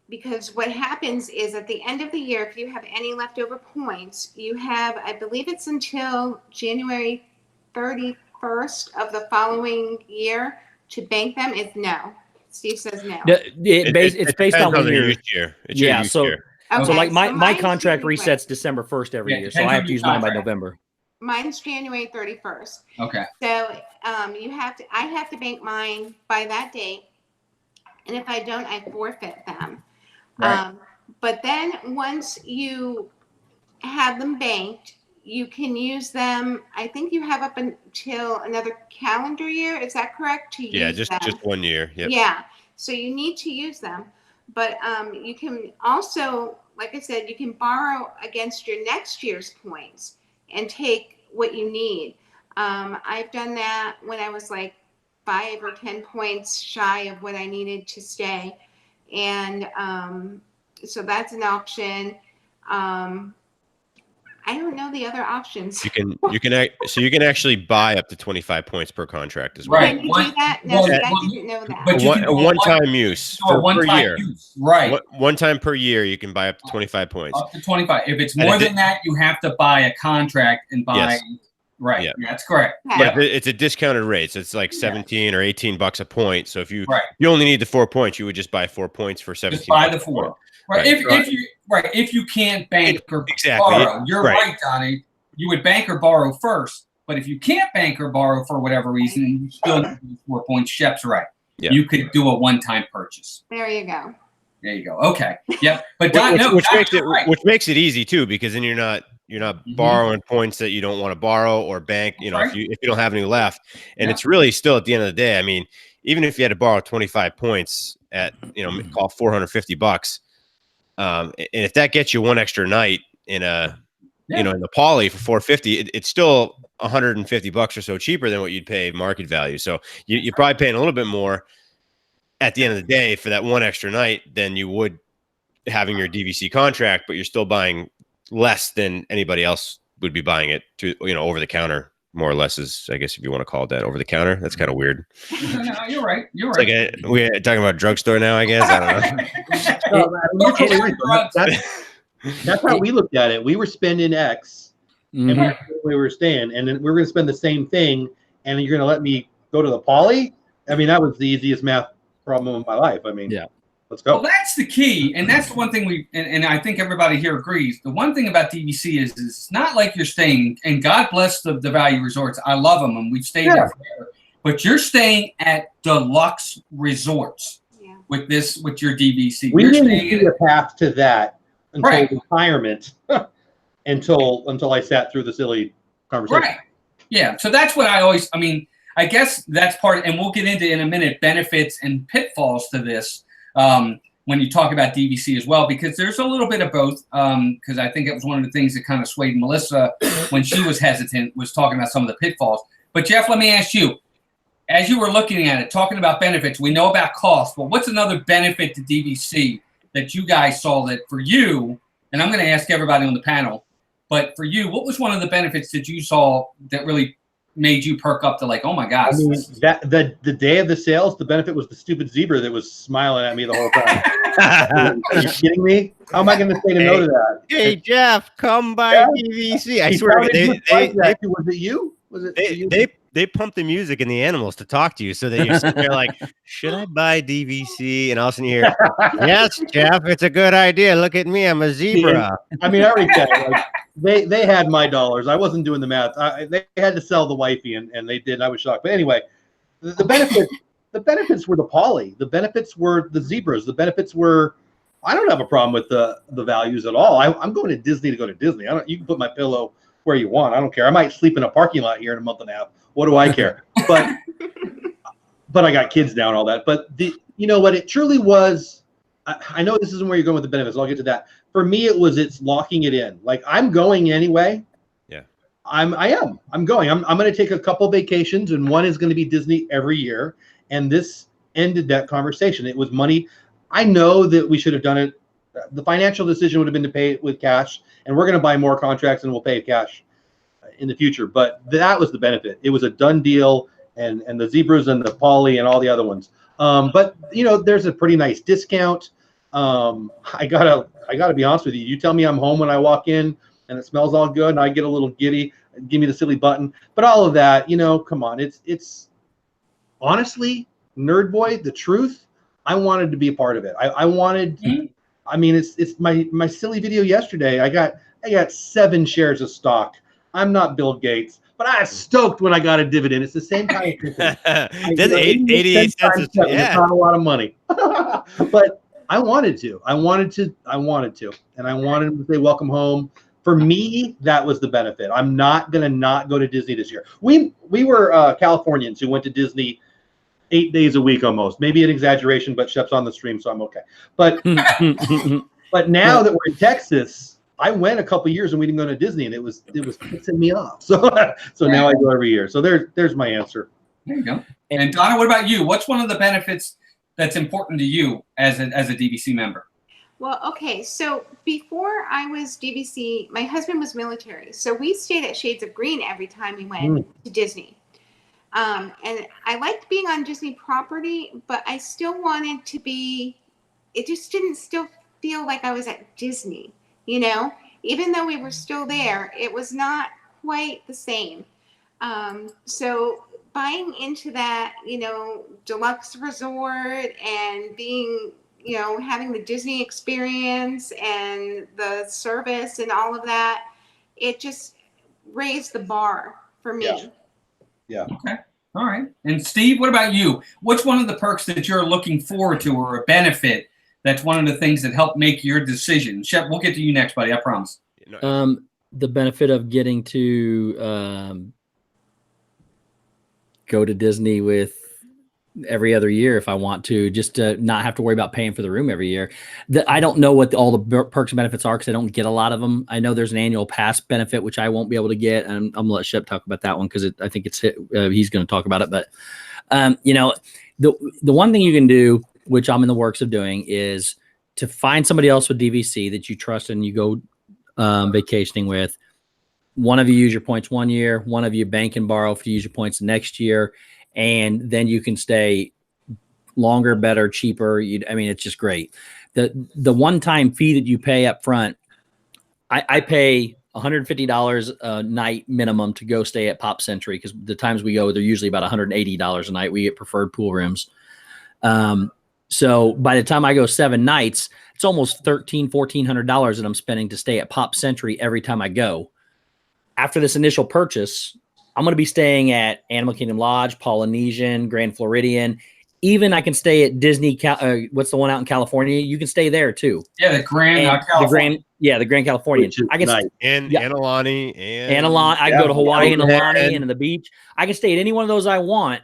Because what happens is at the end of the year, if you have any leftover points, you have, I believe it's until January 31st of the following year to bank them. It's no. Steve says no. It's based on when you're. It's your use year. Okay, So like my contract January. resets December 1st every year, so depends I have on to your use mine by contract. November. Mine's January 31st. Okay. So I have to bank mine by that date. And if I don't, I forfeit them. Right. But then once you have them banked, you can use them. I think you have up until another calendar year. Is that correct? To use Just 1 year. Yep. Yeah. So you need to use them. But you can also, like I said, you can borrow against your next year's points and take what you need. I've done that when I was like 5 or 10 points shy of what I needed to stay. And so that's an option. I I don't know the other options. You can actually buy up to 25 points per contract as well. Right. Can you do that? No, see, I didn't know that. But you can do A one-time use or per one-time year. use. Right. One time per year, you can buy up to 25 points. Up to 25. If it's more than that, you have to buy a contract and buy. Yes. Right. Yeah. That's correct. Okay. But it's a discounted rate, so it's like 17 or 18 bucks a point. So if you Right. you only need the 4 points, you would just buy 4 points for 17. Just buy the bucks a 4. point. Right. Right. If you can't bank or Exactly. borrow, you're right, Donnie. You would bank or borrow first. But if you can't bank or borrow for whatever reason, and you still need 4 points, Shep's right. Yeah. You could do a one-time purchase. There you go. There you go. Okay. Yep. But Don, which makes it easy too, because then you're not borrowing points that you don't want to borrow or bank. You know, if you don't have any left, and it's really still at the end of the day. I mean, even if you had to borrow 25 points at call $450, and if that gets you one extra night in a in the poly for 450, it's still $150 or so cheaper than what you'd pay market value. So you're probably paying a little bit more at the end of the day for that one extra night than you would having your DVC contract, but you're still buying less than anybody else would be buying it to, over the counter, more or less, is, I guess, if you want to call it that, over the counter. That's kind of weird. No, you're right. You're It's right. like we're talking about drugstore now, I guess. I don't know. That's how we looked at it. We were spending X, and we were staying, and then we were going to spend the same thing, and you're going to let me go to the poly? I mean, that was the easiest math problem of my life. I mean, let's go. Well, that's the key, and that's the one thing and I think everybody here agrees. The one thing about DVC is it's not like you're staying, and God bless the value resorts. I love them, and we've stayed there forever. But you're staying at deluxe resorts with your DVC. We didn't see a path to that until retirement, until I sat through the silly conversation. Right. Yeah. So that's what I guess that's part, and we'll get into in a minute, benefits and pitfalls to this when you talk about DVC as well, because there's a little bit of both, because I think it was one of the things that kind of swayed Melissa when she was hesitant, was talking about some of the pitfalls. But Jeff, let me ask you, as you were looking at it, talking about benefits, we know about cost, but what's another benefit to DVC that you guys saw that for you, and I'm going to ask everybody on the panel, but for you, what was one of the benefits that you saw that really made you perk up to like, oh my gosh? I mean, the day of the sales, the benefit was the stupid zebra that was smiling at me the whole time. Are you kidding me? How am I going to say no to that? Hey Jeff, come by DVC. I swear, was it you? Was it they pump the music and the animals to talk to you, so that you're sitting there like, should I buy DVC? And all of a sudden you hear, yes, Jeff, it's a good idea. Look at me, I'm a zebra. I mean, I already said it. Like, they had my dollars. I wasn't doing the math. They had to sell the wifey, and they did. I was shocked. But anyway, the benefits were the poly. The benefits were the zebras. The benefits were, I don't have a problem with the values at all. I'm going to Disney to go to Disney. You can put my pillow where you want. I don't care. I might sleep in a parking lot here in a month and a half. What do I care? But I got kids now and all that. But you know what? It truly was. I know this isn't where you're going with the benefits. I'll get to that. For me, it's locking it in. Like, I'm going anyway. Yeah. I'm going. I'm going to take a couple vacations, and one is going to be Disney every year. And this ended that conversation. It was money. I know that we should have done it. The financial decision would have been to pay it with cash, and we're going to buy more contracts and we'll pay cash in the future. But that was the benefit. It was a done deal, and the zebras and the poly and all the other ones. But there's a pretty nice discount. I gotta be honest with you. You tell me I'm home when I walk in and it smells all good, and I get a little giddy. Give me the silly button. But all of that, come on. It's honestly, Nerd Boy, the truth. I wanted to be a part of it. I wanted. I mean, it's my silly video yesterday. I got 7 shares of stock. I'm not Bill Gates, but I was stoked when I got a dividend. It's the same kind of thing. That's 88 cents. It's not a lot of money, but I wanted to, and I wanted them to say welcome home. For me, that was the benefit. I'm not gonna not go to Disney this year. We were Californians who went to Disney 8 days a week almost. Maybe an exaggeration, but Shep's on the stream, so I'm okay. But but now that we're in Texas, I went a couple years and we didn't go to Disney, and it was pissing me off. So now I go every year. So there's my answer. There you go. And Donna, what about you? What's one of the benefits that's important to you as a DVC member? Well, okay. So before I was DVC, my husband was military. So we stayed at Shades of Green every time we went to Disney. And I liked being on Disney property, but I still wanted to be, it just didn't still feel like I was at Disney, you know? Even though we were still there, it was not quite the same. So buying into that, you know, deluxe resort and being, you know, having the Disney experience and the service and all of that, it just raised the bar for me. Yeah. Okay. All right. And Steve, what about you? What's one of the perks that you're looking forward to, or a benefit that's one of the things that help make your decision? Shep, we'll get to you next, buddy. I promise. The benefit of getting to go to Disney with every other year if I want to, just to not have to worry about paying for the room every year. I don't know what all the perks and benefits are because I don't get a lot of them. I know there's an annual pass benefit, which I won't be able to get. And I'm going to let Shep talk about that one because I think he's going to talk about it. But, you know, the one thing you can do, which I'm in the works of doing, is to find somebody else with DVC that you trust and you go vacationing with. One of you use your points one year, one of you bank and borrow to use your points the next year, and then you can stay longer, better, cheaper. I mean, it's just great. The one-time fee that you pay up front, I pay $150 a night minimum to go stay at Pop Century because the times we go, they're usually about $180 a night. We get preferred pool rooms. So by the time I go 7 nights, it's almost $1,400 that I'm spending to stay at Pop Century every time I go. After this initial purchase, I'm going to be staying at Animal Kingdom Lodge, Polynesian, Grand Floridian. Even I can stay at Disney. What's the one out in California? You can stay there too. Yeah, the Grand California. The Grand Californian. I can and Anoloni and Anoloni. I can go to Hawaii and Anoloni and the beach. I can stay at any one of those I want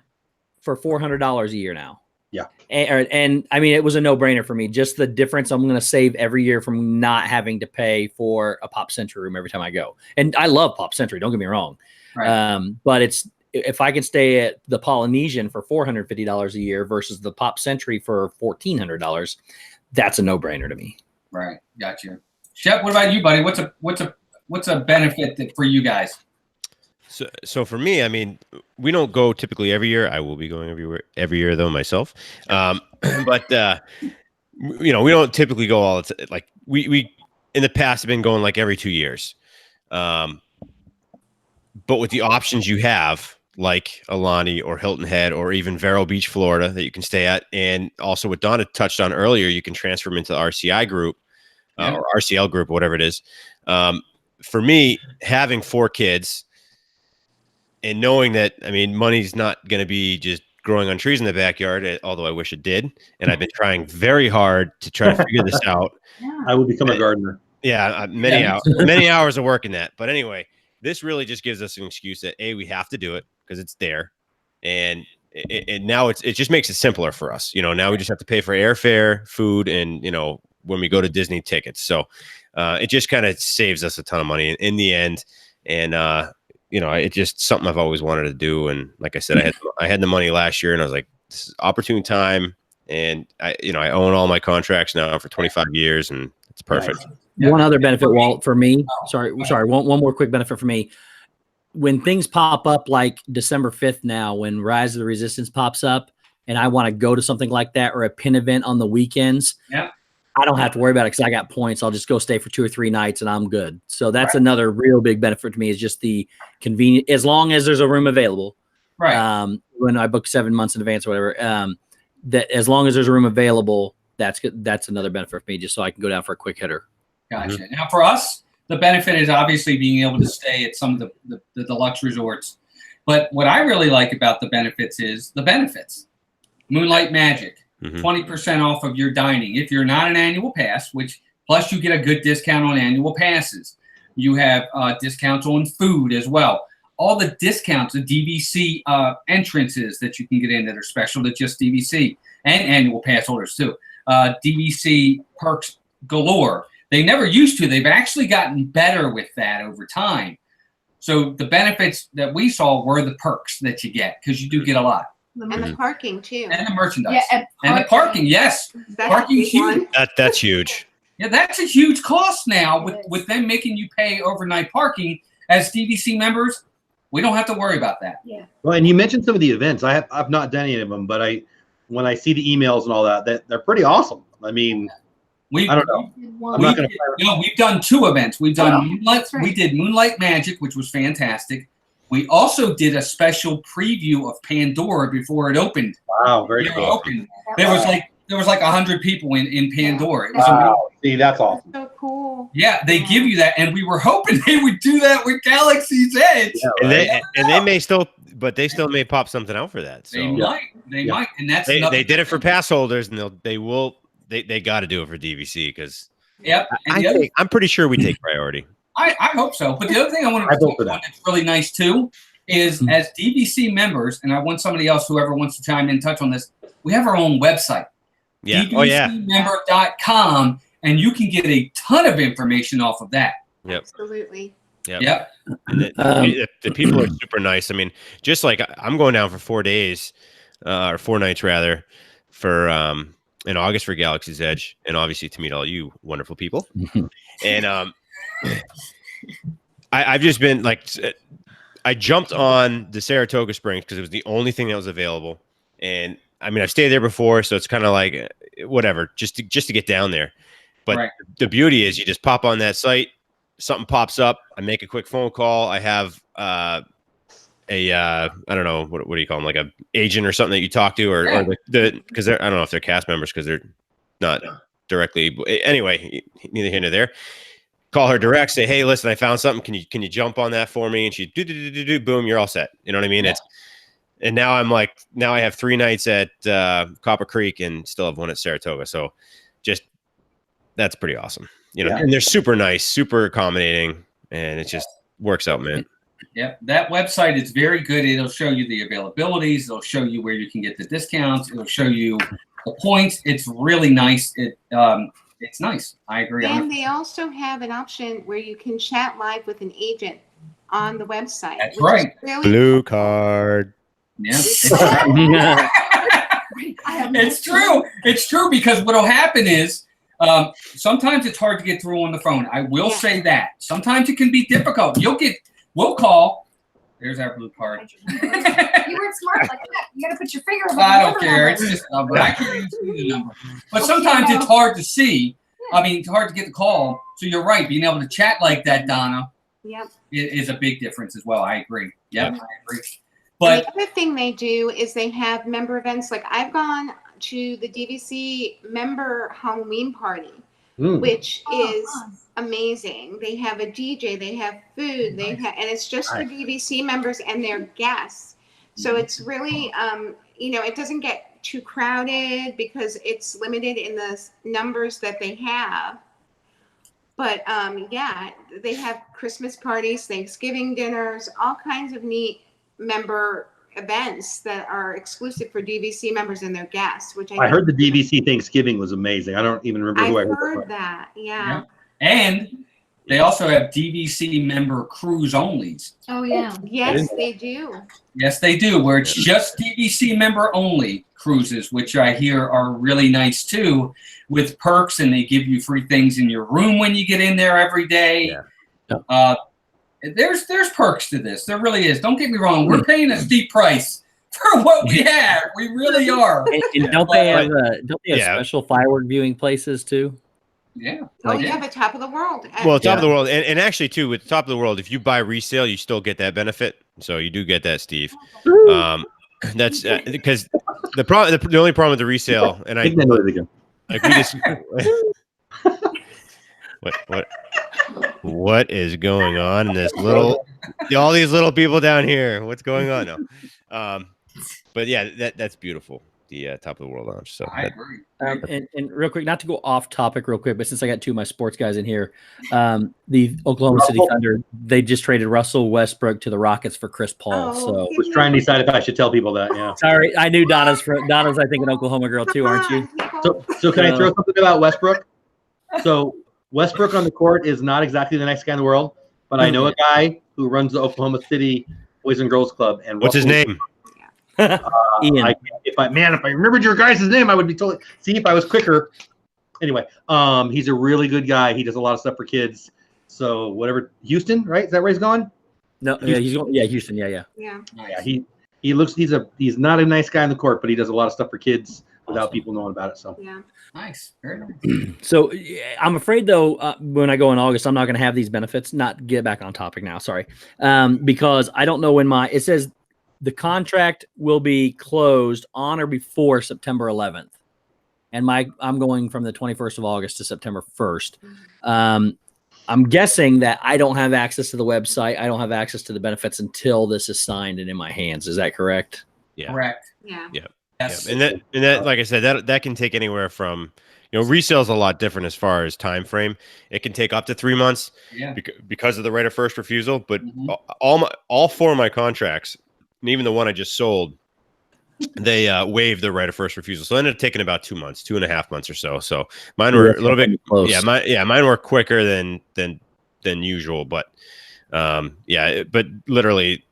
for $400 a year now. Yeah. And I mean, it was a no-brainer for me. Just the difference I'm going to save every year from not having to pay for a Pop Century room every time I go. And I love Pop Century. Don't get me wrong. Right. But if I can stay at the Polynesian for $450 a year versus the Pop Century for $1,400, that's a no-brainer to me. Right. Gotcha. Shep, what about you, buddy? What's a benefit for you guys? So for me, I mean, we don't go typically every year. I will be going every year though myself. But you know, we don't typically go all. Like we in the past have been going like every 2 years. But with the options you have, like Alani or Hilton Head or even Vero Beach, Florida, that you can stay at, and also what Donna touched on earlier, you can transfer them into the RCI group or RCL group, or whatever it is. For me, having 4 kids. And knowing that, I mean, money's not going to be just growing on trees in the backyard, although I wish it did. And I've been trying very hard to try to figure this out. I will become a gardener. Yeah, many hours of work in that. But anyway, this really just gives us an excuse that, A, we have to do it because it's there. And now it just makes it simpler for us. You know, now we just have to pay for airfare, food, and, you know, when we go to Disney, tickets. So it just kind of saves us a ton of money in the end. And, you know, it's just something I've always wanted to do. And like I said, I had the money last year and I was like, this is opportune time. And I own all my contracts now for 25 years and it's perfect. Yeah. One other benefit, Walt, for me, sorry. One more quick benefit for me. When things pop up like December 5th now, when Rise of the Resistance pops up and I want to go to something like that or a pin event on the weekends, I don't have to worry about it because I got points. I'll just go stay for 2 or 3 nights and I'm good. So that's another real big benefit to me is just the convenience, as long as there's a room available. Right. When I book 7 months in advance or whatever, that as long as there's a room available, that's good. That's another benefit for me, just so I can go down for a quick hitter. Gotcha. Mm-hmm. Now for us, the benefit is obviously being able to stay at some of the deluxe resorts. But what I really like about the benefits is the benefits. Moonlight Magic. 20% off of your dining. If you're not an annual pass, which plus you get a good discount on annual passes. You have discounts on food as well. All the discounts, the DVC entrances that you can get in that are special to just DVC and annual pass holders too. DVC perks galore. They never used to. They've actually gotten better with that over time. So the benefits that we saw were the perks that you get because you do get a lot. And the parking too. And the merchandise. Yeah, and the parking, yes. That's parking huge. That's huge. Yeah, that's a huge cost now It is. with them making you pay overnight parking as DVC members. We don't have to worry about that. Yeah. Well, and you mentioned some of the events. I've not done any of them, but when I see the emails and all that they're pretty awesome. I mean, I don't know. I'm not going to. We've done 2 events. We've done Moonlight. that's right. We did Moonlight Magic, which was fantastic. We also did a special preview of Pandora before it opened. Wow, very It cool. opened. There was like 100 people in Pandora. It was Wow, see, that's awesome. So cool. Yeah, they give you that, and we were hoping they would do that with Galaxy's Edge. Yeah, And right? they may still, but they still may pop something out for that. So They might, and that's they did it for pass holders, and they got to do it for DVC because Yep. And I'm pretty sure we take priority. I hope so. But the other thing I want to vote for point that. out that's really nice too is as DVC members, and I want somebody else, whoever wants to chime in, touch on this. We have our own website, Yeah. Oh yeah. DVCmember.com, and you can get a ton of information off of that. Yep. Absolutely. Yep. And the people are super nice. I mean, just like I'm going down for 4 days, or 4 nights rather, for in August for Galaxy's Edge, and obviously to meet all you wonderful people. And I've just been like, I jumped on the Saratoga Springs because it was the only thing that was available, and I mean I've stayed there before, so it's kind of like whatever, just to get down there. But Right. the beauty is you just pop on that site, something pops up, I make a quick phone call, I have I don't know what do you call them, like a agent or something that you talk to, or because I don't know if they're cast members because they're not directly. But anyway, neither here nor there. Call her direct, say, hey, listen, I found something. Can you jump on that for me? And she do boom, you're all set. You know what I mean? Yeah. And now I have 3 nights at Copper Creek and still have 1 at Saratoga. So just that's pretty awesome. You know, Yeah. and they're super nice, super accommodating, and it just works out, man. Yep. That website is very good. It'll show you the availabilities. It'll show you where you can get the discounts. It'll show you the points. It's really nice. It's nice. I agree. And they also have an option where you can chat live with an agent on the website. That's which is right. Really Blue card. Yeah. It's It's true. It's true because what'll happen is sometimes it's hard to get through on the phone. I will Yeah. say that. Sometimes it can be difficult. We'll call. There's our blue card. You weren't smart like that. You got to put your finger over I the don't number care. number. It's just a number. I can't even see the number. But sometimes it's hard to see. I mean, it's hard to get the call. So you're right. Being able to chat like that, Donna, Yep. is a big difference as well. I agree. Yep, I agree. And But the other thing they do is they have member events. Like I've gone to the DVC member Halloween party, which is fun. amazing. They have a DJ, they have food, and it's just for DVC members and their guests. So it's really, it doesn't get too crowded because it's limited in the numbers that they have. But they have Christmas parties, Thanksgiving dinners, all kinds of neat member events that are exclusive for DVC members and their guests. Which I heard the DVC Thanksgiving was amazing. I don't even remember who I heard that. Yeah. And they also have DVC member cruise onlys. Oh yeah. Yes, they do. Yes, they do, where it's just DVC member only cruises, which I hear are really nice too, with perks, and they give you free things in your room when you get in there every day. Yeah. There's perks to this. There really is. Don't get me wrong. We're paying a steep price for what we have. We really are. And don't they have special firework viewing places too? Yeah. Oh, you have a top of the world. Well, top of the world, and actually too, with top of the world, if you buy resale, you still get that benefit. So you do get that, Steve. That's because the only problem with the resale, and I know it again. like we just what is going on in this all these little people down here? What's going on now? But yeah, that's beautiful. The top of the world launch. So I agree. And real quick, not to go off topic real quick, but since I got 2 of my sports guys in here, the Oklahoma City Thunder, they just traded Russell Westbrook to the Rockets for Chris Paul. So I was trying to decide if I should tell people that. Yeah. sorry, I knew Donna's I think an Oklahoma girl too, aren't you? So can I throw something about Westbrook? So Westbrook on the court is not exactly the next guy in the world, but I know a guy who runs the Oklahoma City Boys and Girls Club. And what's his name? Ian. If I remembered your guys' name, I would be totally. See, if I was quicker. Anyway, he's a really good guy. He does a lot of stuff for kids. So whatever, Houston, right? Is that where he's going? No, yeah, he's going. Yeah, Houston. Yeah. Yeah. Yeah, he looks. He's not a nice guy in the court, but he does a lot of stuff for kids without people knowing about it. So Yeah. Nice. Very nice. So I'm afraid though, when I go in August, I'm not going to have these benefits. Not get back on topic now. Sorry, because I don't know when it says the contract will be closed on or before September 11th, and I'm going from the 21st of August to September 1st. I'm guessing that I don't have access to the website. I don't have access to the benefits until this is signed and in my hands. Is that correct? Yeah. Yeah. Yeah. Yes. And that, like I said, that can take anywhere from, resale is a lot different as far as time frame. It can take up to 3 months because of the right of first refusal. But all four of my contracts, and even the one I just sold, they waived the right of first refusal. So it ended up taking about 2 months, 2.5 months or so. So mine were a little bit close. Mine were quicker than usual. But but literally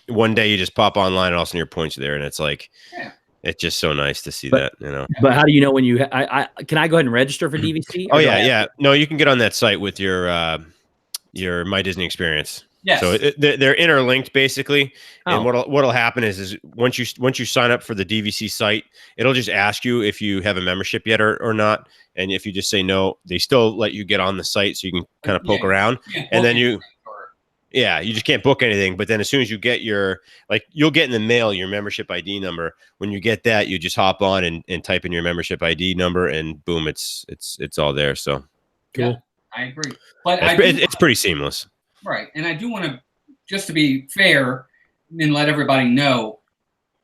one day you just pop online and all of a sudden your points are there, and it's like, it's just so nice to see that, But how do you know when you? Can I go ahead and register for DVC? Oh yeah. No, you can get on that site with your My Disney Experience. Yes. So they're interlinked basically, and what'll happen is once you sign up for the DVC site, it'll just ask you if you have a membership yet or not, and if you just say no, they still let you get on the site so you can kind of poke around, and then you just can't book anything. But then as soon as you get you'll get in the mail your membership ID number. When you get that, you just hop on and type in your membership ID number, and boom, it's all there. So cool. Yeah, I agree, but it's pretty seamless. Right. And I do want to, just to be fair and let everybody know,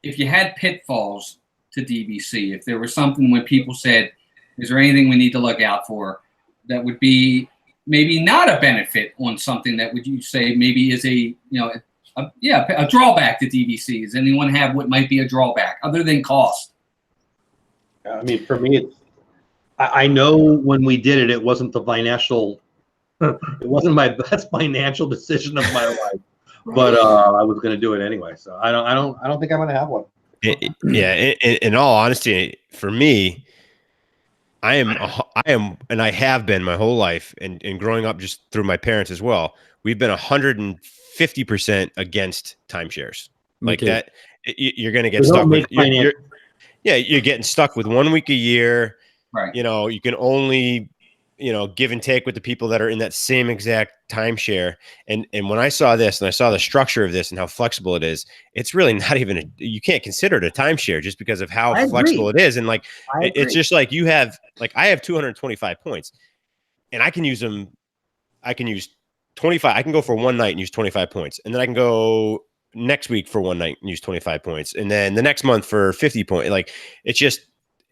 if you had pitfalls to DVC, if there was something when people said, is there anything we need to look out for that would be maybe not a benefit on something that would you say maybe is a drawback to DVC? Does anyone have what might be a drawback other than cost? I mean, for me, I know when we did it, it wasn't the financial. It wasn't my best financial decision of my life, but I was going to do it anyway. So I don't think I'm going to have one. In all honesty, for me, I am, and I have been my whole life, and growing up just through my parents as well. We've been 150% against timeshares. Like that, you're going to get stuck with. You're getting stuck with 1 week a year. Right. You can only give and take with the people that are in that same exact timeshare. And when I saw this and I saw the structure of this and how flexible it is, it's really not even you can't consider it a timeshare just because of how flexible it is. And it's just like I have 225 points and I can use them. I can use 25. I can go for one night and use 25 points. And then I can go next week for one night and use 25 points. And then the next month for 50 points. Like it's just,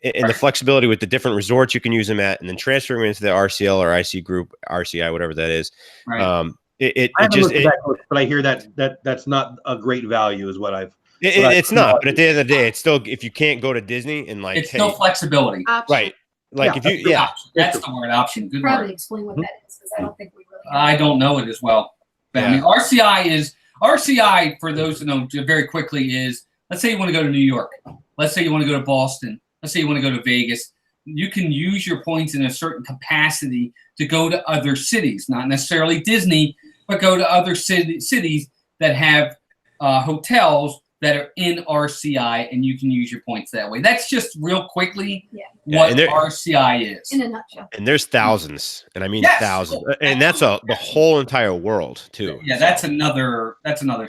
and the flexibility with the different resorts you can use them at, and then transferring them into the RCL or IC group, RCI, whatever that is. Right. But I hear that's not a great value is what it's not, but at the end of the day, it's still, if you can't go to Disney and it's still flexibility. Right. Like that's the word option. Good Probably word. explain what that is, because I don't think we really I don't know it as well. But I mean, RCI for those who know very quickly is, let's say you want to go to New York. Let's say you want to go to Boston. Let's say you want to go to Vegas. You can use your points in a certain capacity to go to other cities, not necessarily Disney, but go to other cities that have hotels that are in RCI, and you can use your points that way. That's just real quickly what RCI is. in a nutshell. And there's thousands, and I mean thousands, and that's the whole entire world too. Yeah, that's another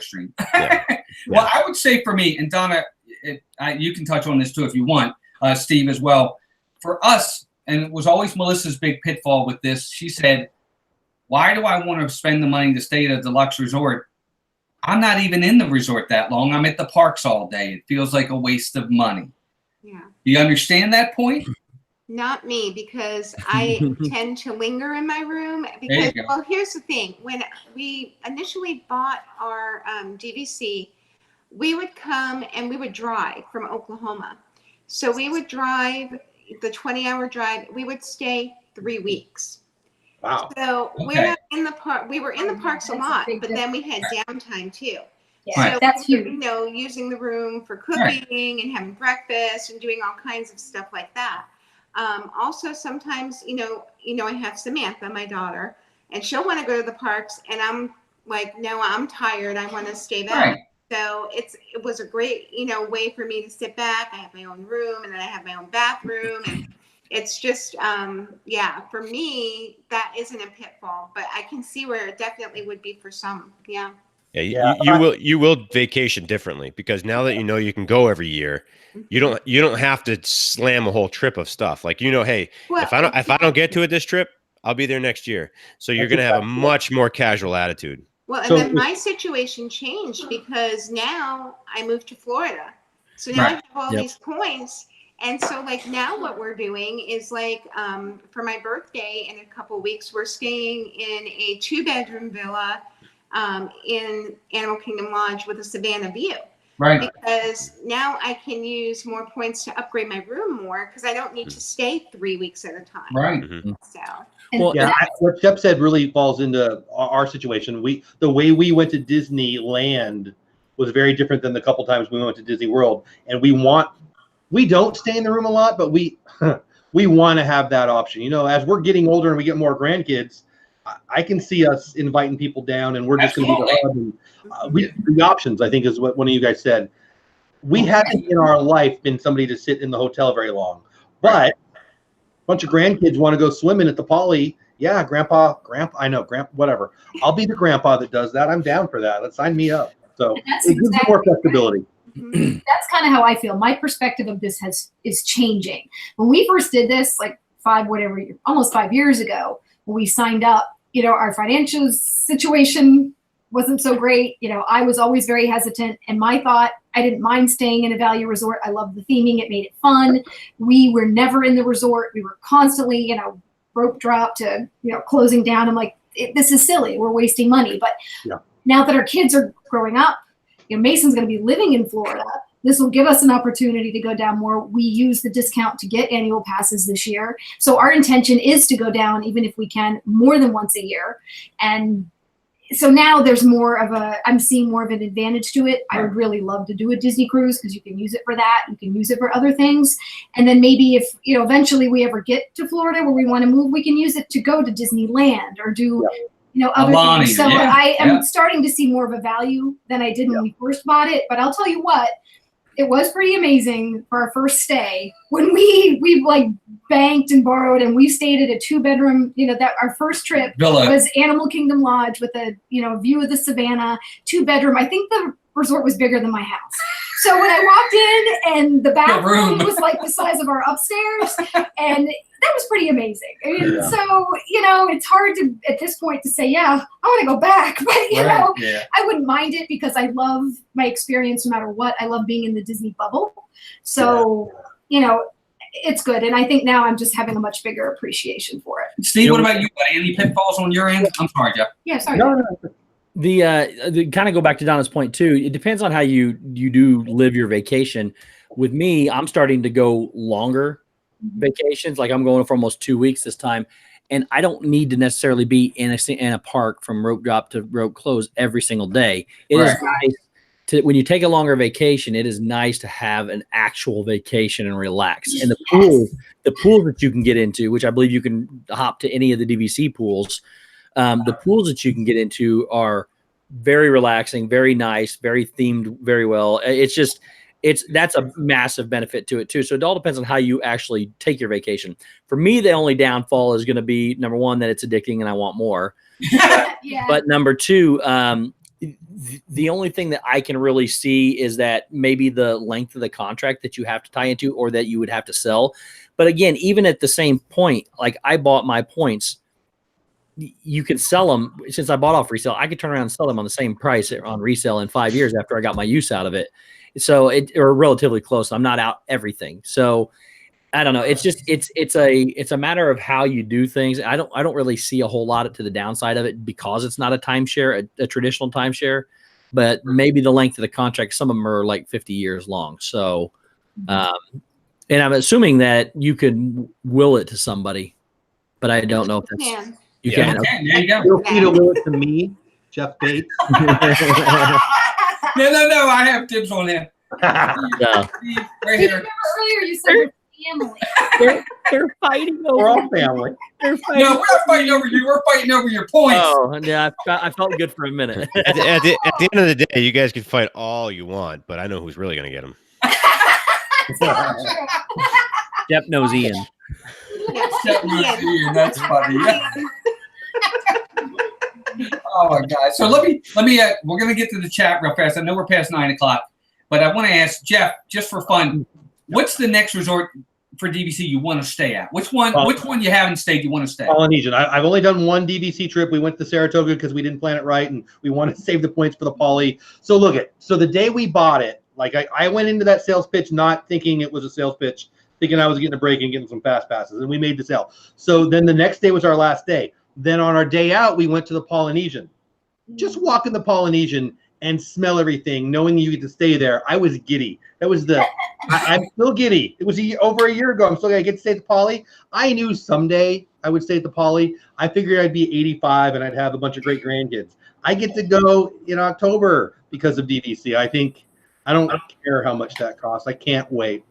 stream. Well, I would say for me, and Donna, you can touch on this too if you want. Steve as well. For us, and it was always Melissa's big pitfall with this, she said, why do I want to spend the money to stay at a deluxe resort? I'm not even in the resort that long. I'm at the parks all day. It feels like a waste of money. Yeah. Do you understand that point? Not me, because I tend to linger in my room. Because, well, here's the thing. When we initially bought our DVC, we would come and we would drive from Oklahoma. So we would drive the 20-hour drive. We would stay 3 weeks. Wow. So we're not in the park. We were in the parks a lot, but then we had downtime too. Yeah, so that's huge. Using the room for cooking and having breakfast and doing all kinds of stuff like that. Also, sometimes, I have Samantha, my daughter, and she'll want to go to the parks, and I'm like, no, I'm tired. I want to stay back. Right. So it was a great, way for me to sit back. I have my own room, and then I have my own bathroom, and it's just, for me, that isn't a pitfall, but I can see where it definitely would be for some. Yeah. Yeah, you will vacation differently, because now that you can go every year, you don't have to slam a whole trip of stuff. Like, hey, Well, if I don't get to it this trip, I'll be there next year. So you're going to have a much more casual attitude. Well, and then my situation changed because now I moved to Florida. So now I have all these points. And so now what we're doing is for my birthday in a couple of weeks, we're staying in a 2-bedroom villa in Animal Kingdom Lodge with a Savannah view. Right. Because now I can use more points to upgrade my room more because I don't need to stay 3 weeks at a time. Right. So. Well, what Shep said really falls into our situation. The way we went to Disneyland was very different than the couple times we went to Disney World, and we don't stay in the room a lot, but we want to have that option. As we're getting older and we get more grandkids, I can see us inviting people down, and we're just going to be the hub. And the options, I think, is what one of you guys said. We haven't in our life been somebody to sit in the hotel very long, but bunch of grandkids want to go swimming at the Poly. Yeah, grandpa, whatever. I'll be the grandpa that does that. I'm down for that. Let's sign me up. So it gives you more flexibility. That's kind of how I feel. My perspective of this is changing. When we first did this, almost 5 years ago, when we signed up, our financial situation wasn't so great. I was always very hesitant, and my thought, I didn't mind staying in a value resort. I loved the theming. It made it fun. We were never in the resort. We were constantly, rope drop to, closing down. I'm like, this is silly. We're wasting money. But now that our kids are growing up, Mason's going to be living in Florida. This will give us an opportunity to go down more. We use the discount to get annual passes this year. So our intention is to go down, even if we can, more than once a year. And so now there's I'm seeing more of an advantage to it. I would really love to do a Disney cruise because you can use it for that. You can use it for other things. And then maybe if, eventually we ever get to Florida where we want to move, we can use it to go to Disneyland or do, other things. So I am starting to see more of a value than I did when we first bought it. But I'll tell you what, it was pretty amazing for our first stay when we banked and borrowed, and we stayed at a 2-bedroom, that our first trip was Animal Kingdom Lodge with a, view of the Savannah, 2-bedroom. I think the resort was bigger than my house. So when I walked in and the bathroom was the size of our upstairs, and that was pretty amazing. I mean, so, it's hard to, at this point, to say, I want to go back, but I wouldn't mind it because I love my experience no matter what. I love being in the Disney bubble. So, it's good. And I think now I'm just having a much bigger appreciation for it. Steve, what about you, buddy? Any pitfalls on your end? I'm sorry, Jeff. Yeah, sorry. No. The kind of go back to Donna's point too. It depends on how you do live your vacation. With me, I'm starting to go longer vacations. I'm going for almost 2 weeks this time, and I don't need to necessarily be in a park from rope drop to rope close every single day. It is nice when you take a longer vacation. It is nice to have an actual vacation and relax. And the pools that you can get into, which I believe you can hop to any of the DVC pools. The pools that you can get into are very relaxing, very nice, very themed, very well. That's a massive benefit to it too. So it all depends on how you actually take your vacation. For me, the only downfall is going to be, number one, that it's addicting and I want more. But number two, the only thing that I can really see is that maybe the length of the contract that you have to tie into or that you would have to sell. But again, even at the same point, I bought my points. You can sell them. Since I bought off resale, I could turn around and sell them on the same price on resale in 5 years after I got my use out of it. So or relatively close. I'm not out everything. So I don't know. It's just it's a matter of how you do things. I don't really see a whole lot to the downside of it because it's not a timeshare, a traditional timeshare. But maybe the length of the contract, some of them are 50 years long. So, and I'm assuming that you could will it to somebody, but I don't know if that's. You can. Okay, there you go. Feel free to will it to me, Jeff Bates. No. I have tips on that. Yeah. Right here. Remember earlier you said family. They're fighting over. We're all family. They're fighting. No, we're not fighting over you. We're fighting over your points. Oh, yeah, I felt good for a minute. At the end of the day, you guys can fight all you want, but I know who's really going to get them. Jeff knows Ian. Except Ian, that's funny. Oh my God! So let me. We're gonna get to the chat real fast. I know we're past 9 o'clock, but I want to ask Jeff, just for fun, what's the next resort for DVC you want to stay at? Which one? Which one you haven't stayed? You want to stay? Polynesian. I've only done one DVC trip. We went to Saratoga because we didn't plan it right, and we wanted to save the points for the poly. So look at. So the day we bought it, like I went into that sales pitch not thinking it was a sales pitch, thinking I was getting a break and getting some fast passes, and we made the sale. So then the next day was our last day. Then on our day out, we went to the Polynesian. Just walk in the Polynesian and smell everything, knowing you get to stay there. I was giddy. That was I'm still giddy. It was over a year ago. I'm still going to get to stay at the Poly. I knew someday I would stay at the Poly. I figured I'd be 85 and I'd have a bunch of great grandkids. I get to go in October because of DVC. I don't care how much that costs. I can't wait.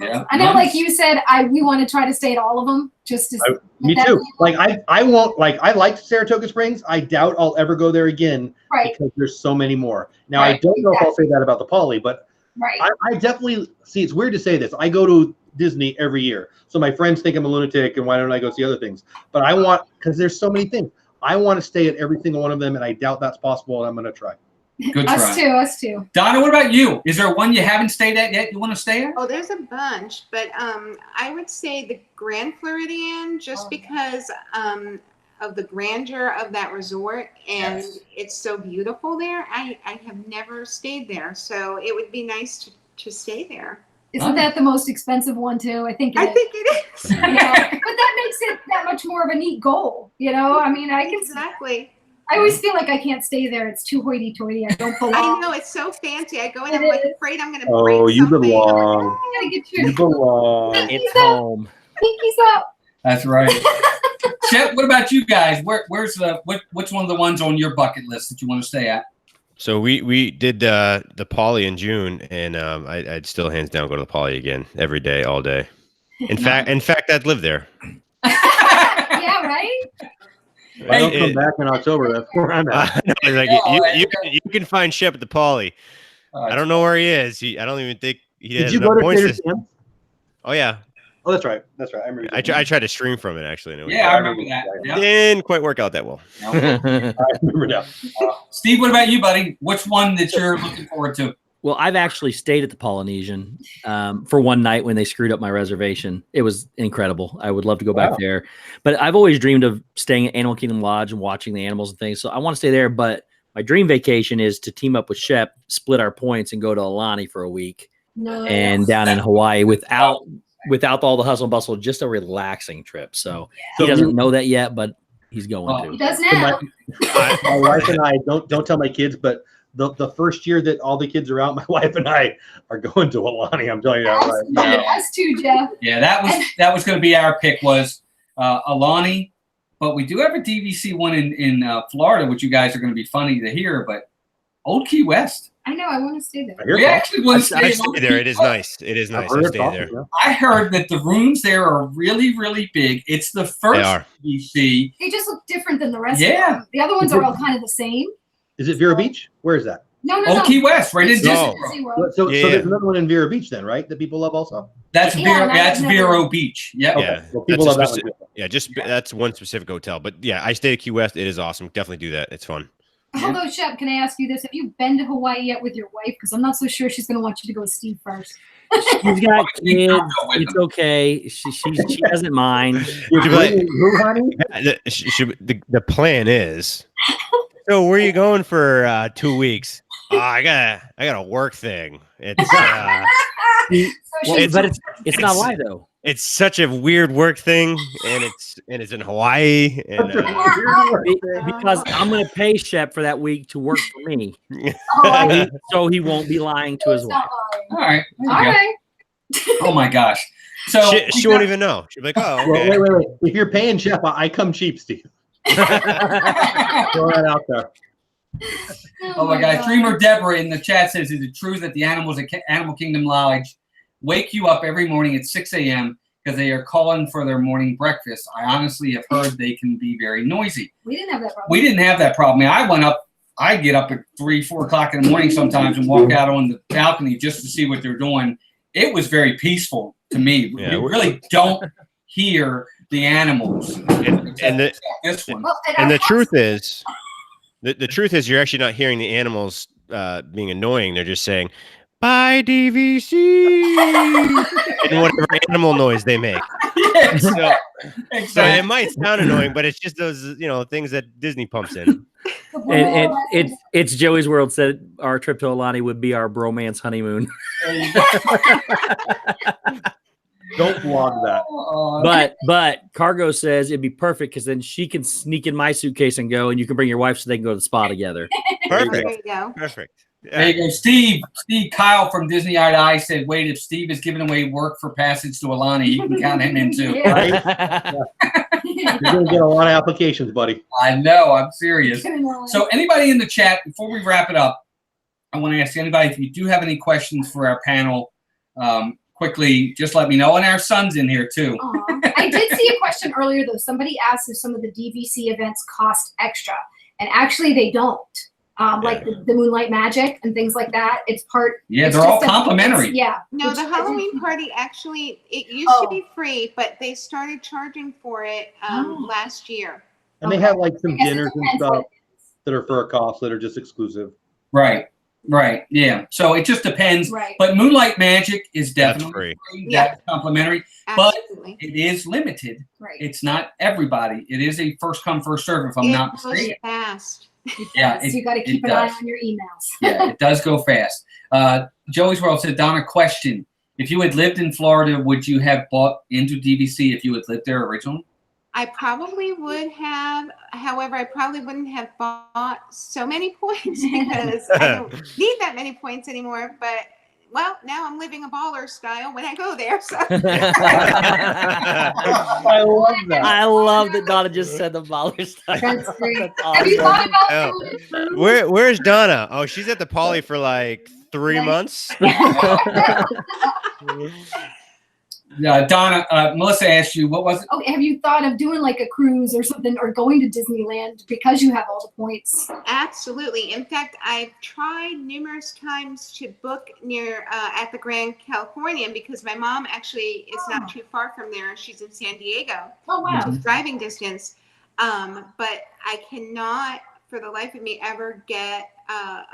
Yeah. I know, like you said, we want to try to stay at all of them. Just to Me too. Like I won't like I liked Saratoga Springs. I doubt I'll ever go there again because there's so many more. Now I don't know if I'll say that about the Poly, but I definitely see. It's weird to say this. I go to Disney every year, so my friends think I'm a lunatic, and why don't I go see other things? But I want because there's so many things. I want to stay at every single one of them, and I doubt that's possible. And I'm going to try. Good try. Us too. Donna, what about you? Is there one you haven't stayed at yet you want to stay at? Oh, there's a bunch, but I would say the Grand Floridian, just because of the grandeur of that resort, and it's so beautiful there. I have never stayed there, so it would be nice to stay there. Isn't that the most expensive one too? I think it is. Yeah. But that makes it that much more of a neat goal. You know, I mean, exactly. I always feel like I can't stay there. It's too hoity-toity. I don't belong. I know, it's so fancy. I go in and I'm like afraid I'm going to break you something. belong. I gotta get you. You belong. It's home. Pinkies up. That's right. Chet, what about you guys? Where's what's one of the ones on your bucket list that you want to stay at? So we did the Poly in June, and I'd still hands down go to the Poly again every day, all day. In fact, I'd live there. Yeah, right. If I don't come back in October, that's where I'm at. You can find Shep at the Poly. I don't know where he is. I don't even think he has enough points. Did you go to Trader Sam's? Oh yeah. Oh, that's right. That's right. I remember. I tried to stream from it actually. I remember that. Yeah. Didn't quite work out that well. I remember now. Steve, what about you, buddy? Which one that you're looking forward to? Well, I've actually stayed at the Polynesian for one night when they screwed up my reservation. It was incredible. I would love to go back there. But I've always dreamed of staying at Animal Kingdom Lodge and watching the animals and things. So I want to stay there. But my dream vacation is to team up with Shep, split our points, and go to Aulani for a week. Nice. And down in Hawaii without all the hustle and bustle, just a relaxing trip. So he doesn't know that yet, but he's going to. He does now. My wife and I don't tell my kids, but the first year that all the kids are out, my wife and I are going to Aulani. I'm telling you that right now. Us too, Jeff. Yeah, that was going to be our pick was Aulani, but we do have a DVC one in Florida, which you guys are going to be funny to hear. But Old Key West. I know. I want to stay there. We actually want to stay there. It is nice. It is nice to stay there. I heard that the rooms there are really, really big. It's the first DVC. They just look different than the rest of them. The other ones are all kind of the same. Is it Vero Beach? Where is that? No. Old Key West, right in Disney. So there's another one in Vero Beach then, right? That people love also? That's Vero Beach. Yep. Yeah. Well, people love that one. Yeah, that's one specific hotel. But yeah, I stayed at Key West. It is awesome. Definitely do that. It's fun. Although, Shep, can I ask you this? Have you been to Hawaii yet with your wife? Because I'm not so sure she's going to want you to go with Steve first. She's got kids. It's okay. She doesn't mind. The plan is. So where are you going for 2 weeks? I got a work thing. It's it's not why though. It's such a weird work thing, and it's in Hawaii, and because I'm going to pay Shep for that week to work for me, so he won't be lying to his wife. All right. Oh my gosh. So she won't even know. She'll be like, "Oh, okay." Wait. If you're paying Shep, I come cheap, Steve. Throw that out there. Oh my God. Dreamer Deborah in the chat says, "Is it true that the animals at Animal Kingdom Lodge wake you up every morning at 6 a.m. because they are calling for their morning breakfast. I honestly have heard they can be very noisy. We didn't have that problem. We didn't have that problem. I went up. I get up at 3, 4 o'clock in the morning sometimes and walk out on the balcony just to see what they're doing. It was very peaceful to me. Yeah, we really don't hear the animals. And This one. Well, and the truth is, the truth is, you're actually not hearing the animals being annoying. They're just saying, "Bye, DVC," and whatever animal noise they make. Yeah, So exactly. it might sound annoying, but it's just those things that Disney pumps in. And it's Joey's World said our trip to Alani would be our bromance honeymoon. Don't vlog that. But Cargo says it'd be perfect because then she can sneak in my suitcase and go, and you can bring your wife so they can go to the spa together. There Perfect. you go. Perfect. There you go. Steve Kyle from Disney Eye to Eye said, wait, if Steve is giving away work for passage to Alani, you can count him in too. Yeah. You're gonna get a lot of applications, buddy. I know, I'm serious. So anybody in the chat, before we wrap it up, I want to ask anybody, if you do have any questions for our panel, quickly, just let me know. And our son's in here too. I did see a question earlier, though. Somebody asked if some of the DVC events cost extra. And actually, they don't. Like the Moonlight Magic and things like that. It's part. Yeah, it's they're all just complimentary. Yeah. No, Which the I Halloween party actually, it used to be free, but they started charging for it last year. And they have like some I guess it dinners and depends what stuff it is. that are for a cost that are just exclusive. Right. Yeah. So it just depends. Right. But Moonlight Magic is definitely free. Yeah. That's complimentary. But Absolutely. it is limited. Right. It's not everybody. It is a first come, first serve, if I'm not It goes mistaken. fast. Yeah, So you got to it keep an eye does. on your emails. Yeah, it does go fast. Joey's World said, Donna, question. If you had lived in Florida, would you have bought into DVC if you had lived there originally? I probably would have. However, I probably wouldn't have bought so many points because I don't need that many points anymore. But, well, now I'm living a baller style when I go there. So. I love that. I love that Donna just said the baller style. That's great. That's Have you awesome. thought Oh. about doing food? Where's Donna? Oh, she's at the Poly for like 3 months. Donna, Melissa asked you, what was it? Okay, have you thought of doing like a cruise or something, or going to Disneyland because you have all the points? Absolutely. In fact, I've tried numerous times to book near at the Grand Californian because my mom actually is not too far from there. She's in San Diego, Oh wow! which is driving distance. But I cannot, for the life of me, ever get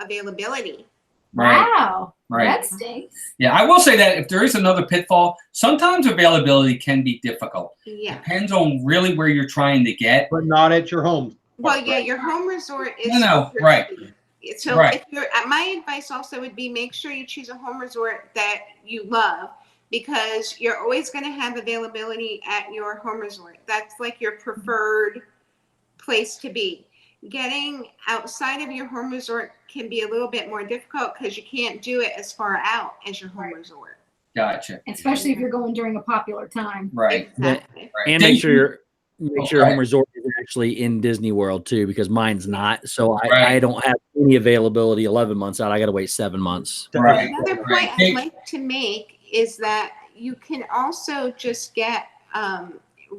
availability. Wow, Right. that stinks. Yeah, I will say that if there is another pitfall, sometimes availability can be difficult. Yeah. Depends on really where you're trying to get. But not at your home. Well, yeah, your home resort is. No, right. So Right. if you're, my advice also would be make sure you choose a home resort that you love, because you're always going to have availability at your home resort. That's like your preferred place to be. Getting outside of your home resort can be a little bit more difficult because you can't do it as far out as your home resort. Gotcha. Especially if you're going during a popular time. Right. Exactly. Right. And make sure your Okay. home resort is actually in Disney World too, because mine's not. So I Right. don't have any availability 11 months out. I got to wait 7 months. Right. Another Right. point I'd like to make is that you can also just get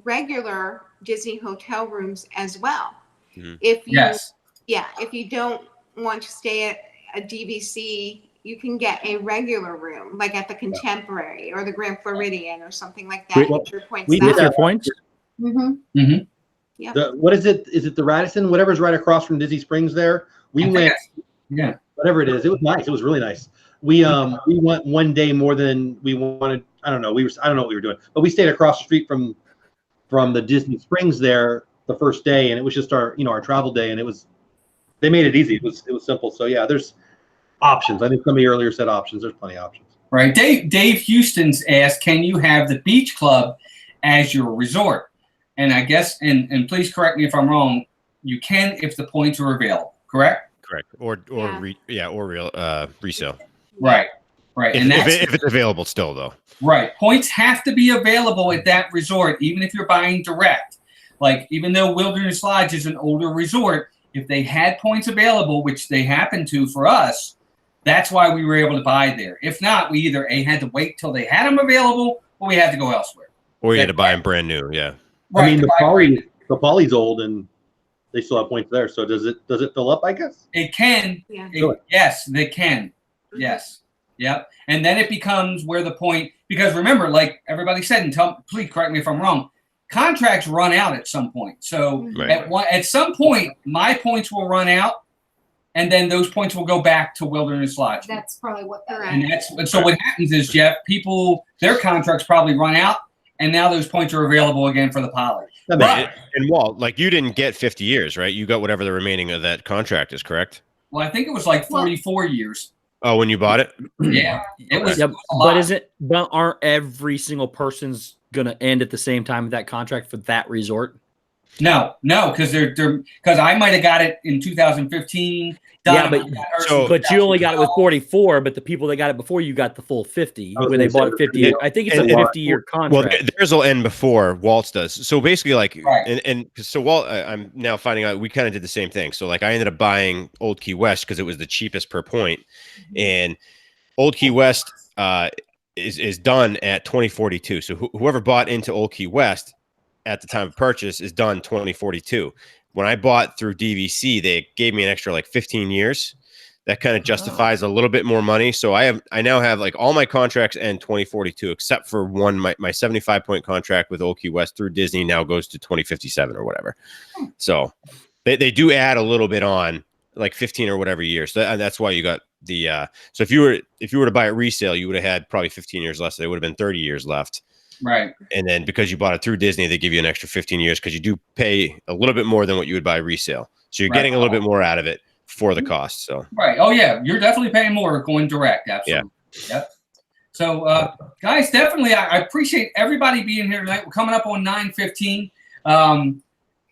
regular Disney hotel rooms as well. Mhm. If you, Yes. if you don't want to stay at a DVC, you can get a regular room, like at the Contemporary or the Grand Floridian or something like that. We- Get your points we that did With your way. points? Mm-hmm. What is it? Is it the Radisson? Whatever's right across from Disney Springs there. We went, Yeah. whatever it is. It was nice. It was really nice. We went one day more than we wanted. I don't know. I don't know what we were doing, but we stayed across the street from the Disney Springs there the first day, and it was just our travel day, and they made it easy. It was simple. So yeah, there's options. I think somebody earlier said options. There's plenty of options. Right. Dave Houston's asked, can you have the beach club as your resort? And I guess, and please correct me if I'm wrong, you can if the points are available, correct? Correct. Or real resale. Right. Right. And that's If it's available still though. right. Points have to be available at that resort, even if you're buying direct. Like, even though Wilderness Lodge is an older resort, if they had points available, which they happen to for us, That's why we were able to buy there. If not, we either had to wait till they had them available, or we had to go elsewhere. Or you had to buy them brand new. Yeah. I mean, to the buy brand new. Poly's old and they still have points there. So does it fill up, I guess? It can. Yeah. Yes, they can. Yes. Yep. And then it becomes where the point, because remember, like everybody said, and please correct me if I'm wrong, contracts run out at some point. So at some point, my points will run out, and then those points will go back to Wilderness Lodge. That's probably what that And so what happens is, Jeff, their contracts probably run out, and now those points are available again for the Poly. Right. And Walt, like you didn't get 50 years, right? You got whatever the remaining of that contract is, correct? Well, I think it was like 44 years. Oh, when you bought it? Yeah. It was. Yeah, but aren't every single person's gonna end at the same time with that contract for that resort? No, because I might have got it in 2015. Yeah, but you only got it with 44. But the people that got it before you got the full 50 when they bought it 50. I think it's a 50-year contract. Well, theirs will end before Walt's does. So basically, like, and so Walt, I'm now finding out we kind of did the same thing. So like, I ended up buying Old Key West because it was the cheapest per point, and Old Key West is done at 2042. So whoever bought into Old Key West at the time of purchase is done 2042. When I bought through DVC, they gave me an extra like 15 years. That kind of justifies a little bit more money. So I now have like all my contracts end 2042, except for one. My 75-point contract with Old Key West through Disney now goes to 2057 or whatever. So they do add a little bit on, like 15 or whatever years. So that's why you got the. So if you were to buy it resale, you would have had probably 15 years less. There would have been 30 years left. Right. And then because you bought it through Disney, they give you an extra 15 years because you do pay a little bit more than what you would buy resale. So you're getting a little bit more out of it for the cost. So Oh yeah, you're definitely paying more going direct. Absolutely. Yeah. Yep. So guys, definitely I appreciate everybody being here tonight. We're coming up on 9:15.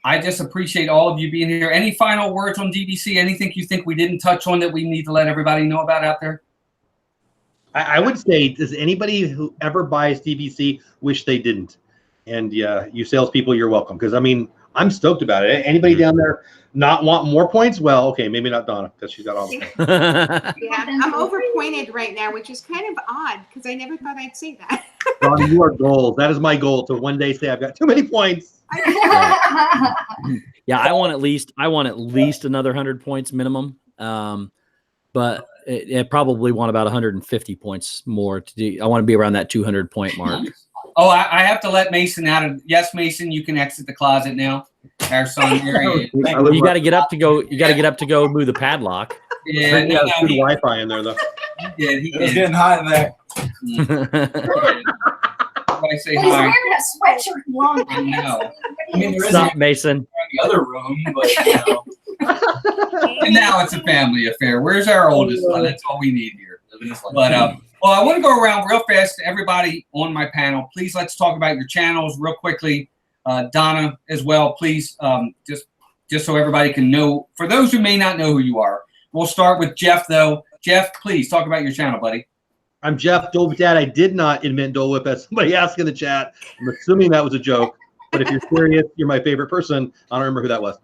I just appreciate all of you being here. Any final words on DVC? Anything you think we didn't touch on that we need to let everybody know about out there? I would say, does anybody who ever buys DVC wish they didn't? And yeah, you salespeople, you're welcome. Because I mean, I'm stoked about it. Anybody down there not want more points? Well, okay, maybe not Donna because she's got all the points. Yeah, I'm overpointed right now, which is kind of odd because I never thought I'd say that. Donna, you are goals. That is my goal to one day say I've got too many points. Yeah, I want at least another 100 points minimum. But I probably want about 150 points more to do. I want to be around that 200 point mark. Oh, I have to let Mason out of. Yes, Mason, you can exit the closet now. Our son, you got to get up to go. You got to get up to go move the padlock. Yeah, no, good Wi-Fi in there though. He It's getting hot in there. I say Well, he's hi. wearing a sweatshirt long. I know. I mean, there is Stop, Mason. in the other room, but you know. And now it's a family affair. Where's our oldest son? That's all we need here. But well, I want to go around real fast to everybody on my panel. Please, let's talk about your channels real quickly. Donna as well, please, just so everybody can know. For those who may not know who you are, we'll start with Jeff, though. Jeff, please talk about your channel, buddy. I'm Jeff Dole Whip Dad. I did not invent Dole Whip, as somebody asked in the chat. I'm assuming that was a joke. But if you're serious, you're my favorite person. I don't remember who that was.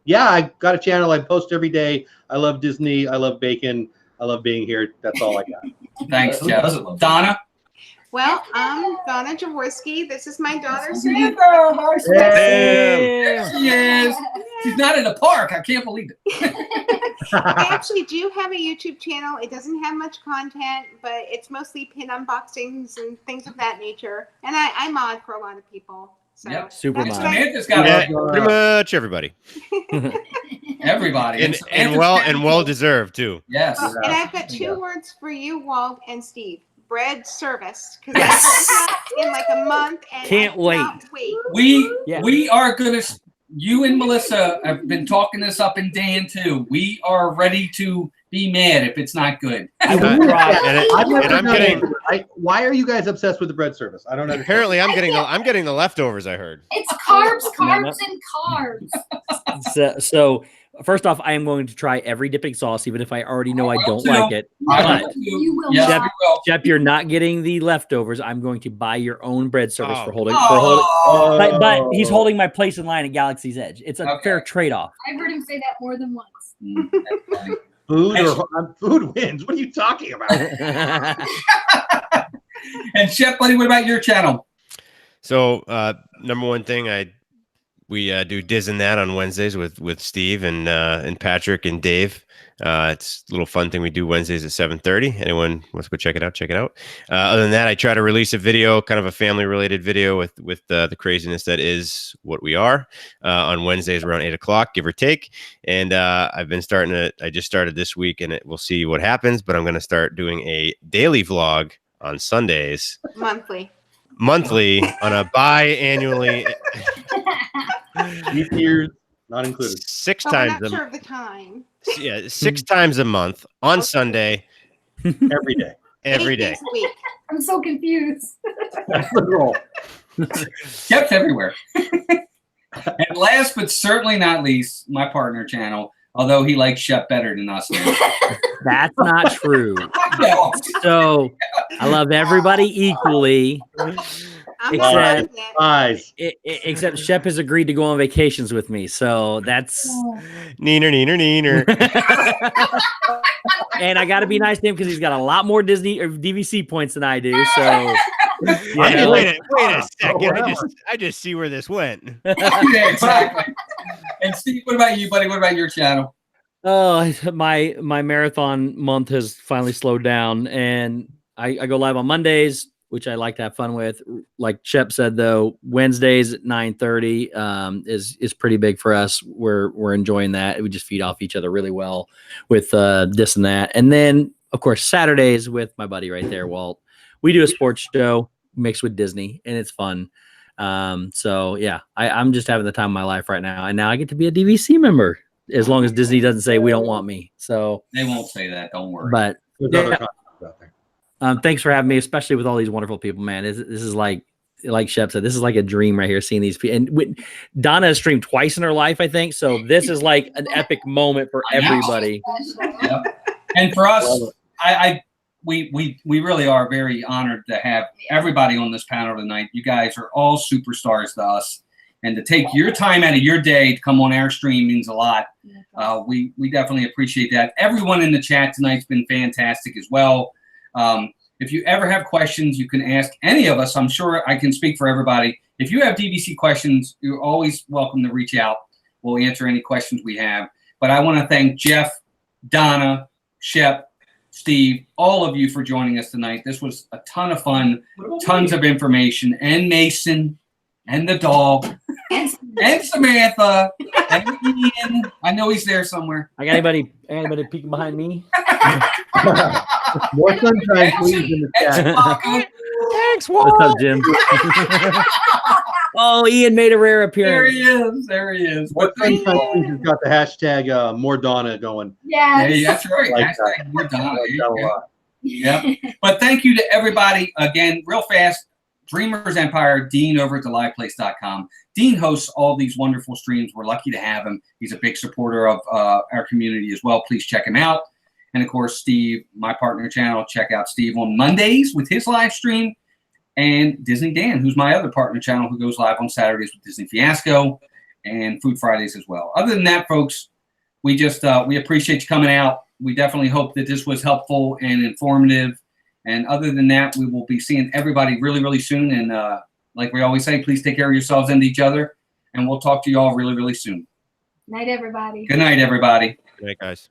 Yeah, I got a channel. I post every day. I love Disney. I love bacon. I love being here. That's all I got. Thanks, Jeff. Donna? Well, I'm Donna Jaworski. This is my daughter, Samantha. Samantha. Hi, Samantha. There she is. She's not in the park. I can't believe it. I actually do have a YouTube channel. It doesn't have much content, but it's mostly pin unboxings and things of that nature. And I mod for a lot of people. So Yep. Super that's mod. what I- Samantha's got pretty much everybody, everybody. and Samantha's well deserved too. Yes. Oh, and I've got two words for you, Walt and Steve. Bread service. Because that's in like a month. And Can't I cannot wait. wait. We are gonna. You and Melissa have been talking this up in Dan too. We are ready to be mad if it's not good. I've and never I'm done getting. it. Why are you guys obsessed with the bread service? I don't understand. Apparently, I'm getting the leftovers. I heard. It's carbs, and carbs. So first off, I am going to try every dipping sauce, even if I already know I don't will like it. I But will too. You will Yes, not. we will. Jeff, you're not getting the leftovers. I'm going to buy your own bread service Oh. for holding. Oh. But he's holding my place in line at Galaxy's Edge. It's a Okay. fair trade-off. I've heard him say that more than once. That's funny. Food food wins. What are you talking about? And Chef, buddy, what about your channel? So, number one thing, we do Diz and That on Wednesdays with Steve and Patrick and Dave. It's a little fun thing we do Wednesdays at 7:30. Anyone wants to go check it out? Check it out. Other than that, I try to release a video, kind of a family-related video with the craziness that is what we are on Wednesdays around 8 o'clock, give or take. And I just started this week, and we'll see what happens. But I'm going to start doing a daily vlog on Sundays. Monthly on a biannually. Leap years not included. Six But times we're not sure of the time. Yeah, 6 times a month on Sunday. Every day. Every 8 day. days a week. I'm so confused. That's the goal. Chef's everywhere. And last but certainly not least, my partner channel, although he likes Chef better than us. That's not true. No. So I love everybody equally, I'm Except- not doing that. Eyes. except Shep has agreed to go on vacations with me. So that's, Neener. and I got to be nice to him because he's got a lot more Disney or DVC points than I do. So Wait a second. I just see where this went. Yeah, exactly. And Steve, what about you, buddy? What about your channel? Oh, my marathon month has finally slowed down, and I go live on Mondays, which I like to have fun with. Like Shep said, though, Wednesdays at 9:30 is pretty big for us. We're enjoying that. We just feed off each other really well with this and that, and then of course Saturdays with my buddy right there, Walt. We do a sports show mixed with Disney, and it's fun. So yeah, I'm just having the time of my life right now, and now I get to be a DVC member. As long as Disney doesn't say we don't want me. So They won't say that. Don't worry. but There's Yeah. other content out there. thanks for having me, especially with all these wonderful people, man. This is like Shep said, this is like a dream right here, seeing these people. And Donna has streamed twice in her life, I think. So this is like an epic moment for everybody. Yep. And for us, we really are very honored to have everybody on this panel tonight. You guys are all superstars to us. And to take your time out of your day to come on our stream means a lot. We definitely appreciate that. Everyone in the chat tonight's been fantastic as well. If you ever have questions, you can ask any of us. I'm sure I can speak for everybody. If you have DVC questions, you're always welcome to reach out. We'll answer any questions we have. But I want to thank Jeff, Donna, Shep, Steve, all of you for joining us tonight. This was a ton of fun, tons of information, and Mason, and the dog, and Samantha, and Ian. I know he's there somewhere. I got anybody peeking behind me? More sunshine, please, in the chat. Thanks, What's up, Jim? Oh, Ian made a rare There appearance. he is. There he is. More sunshine, please has got the hashtag more Donna going. Yes. Hey, that's right. Like Hashtag more Donna. I like There you that a go. lot. Yep. But thank you to everybody again, real fast. Dreamers Empire, Dean over at theliveplace.com. Dean hosts all these wonderful streams. We're lucky to have him. He's a big supporter of our community as well. Please check him out. And of course, Steve, my partner channel, check out Steve on Mondays with his live stream. And Disney Dan, who's my other partner channel, who goes live on Saturdays with Disney Fiasco and Food Fridays as well. Other than that, folks, we just we appreciate you coming out. We definitely hope that this was helpful and informative. And other than that, we will be seeing everybody really, really soon. And like we always say, please take care of yourselves and each other. And we'll talk to you all really, really soon. Night, everybody. Good night, everybody. Good night, guys.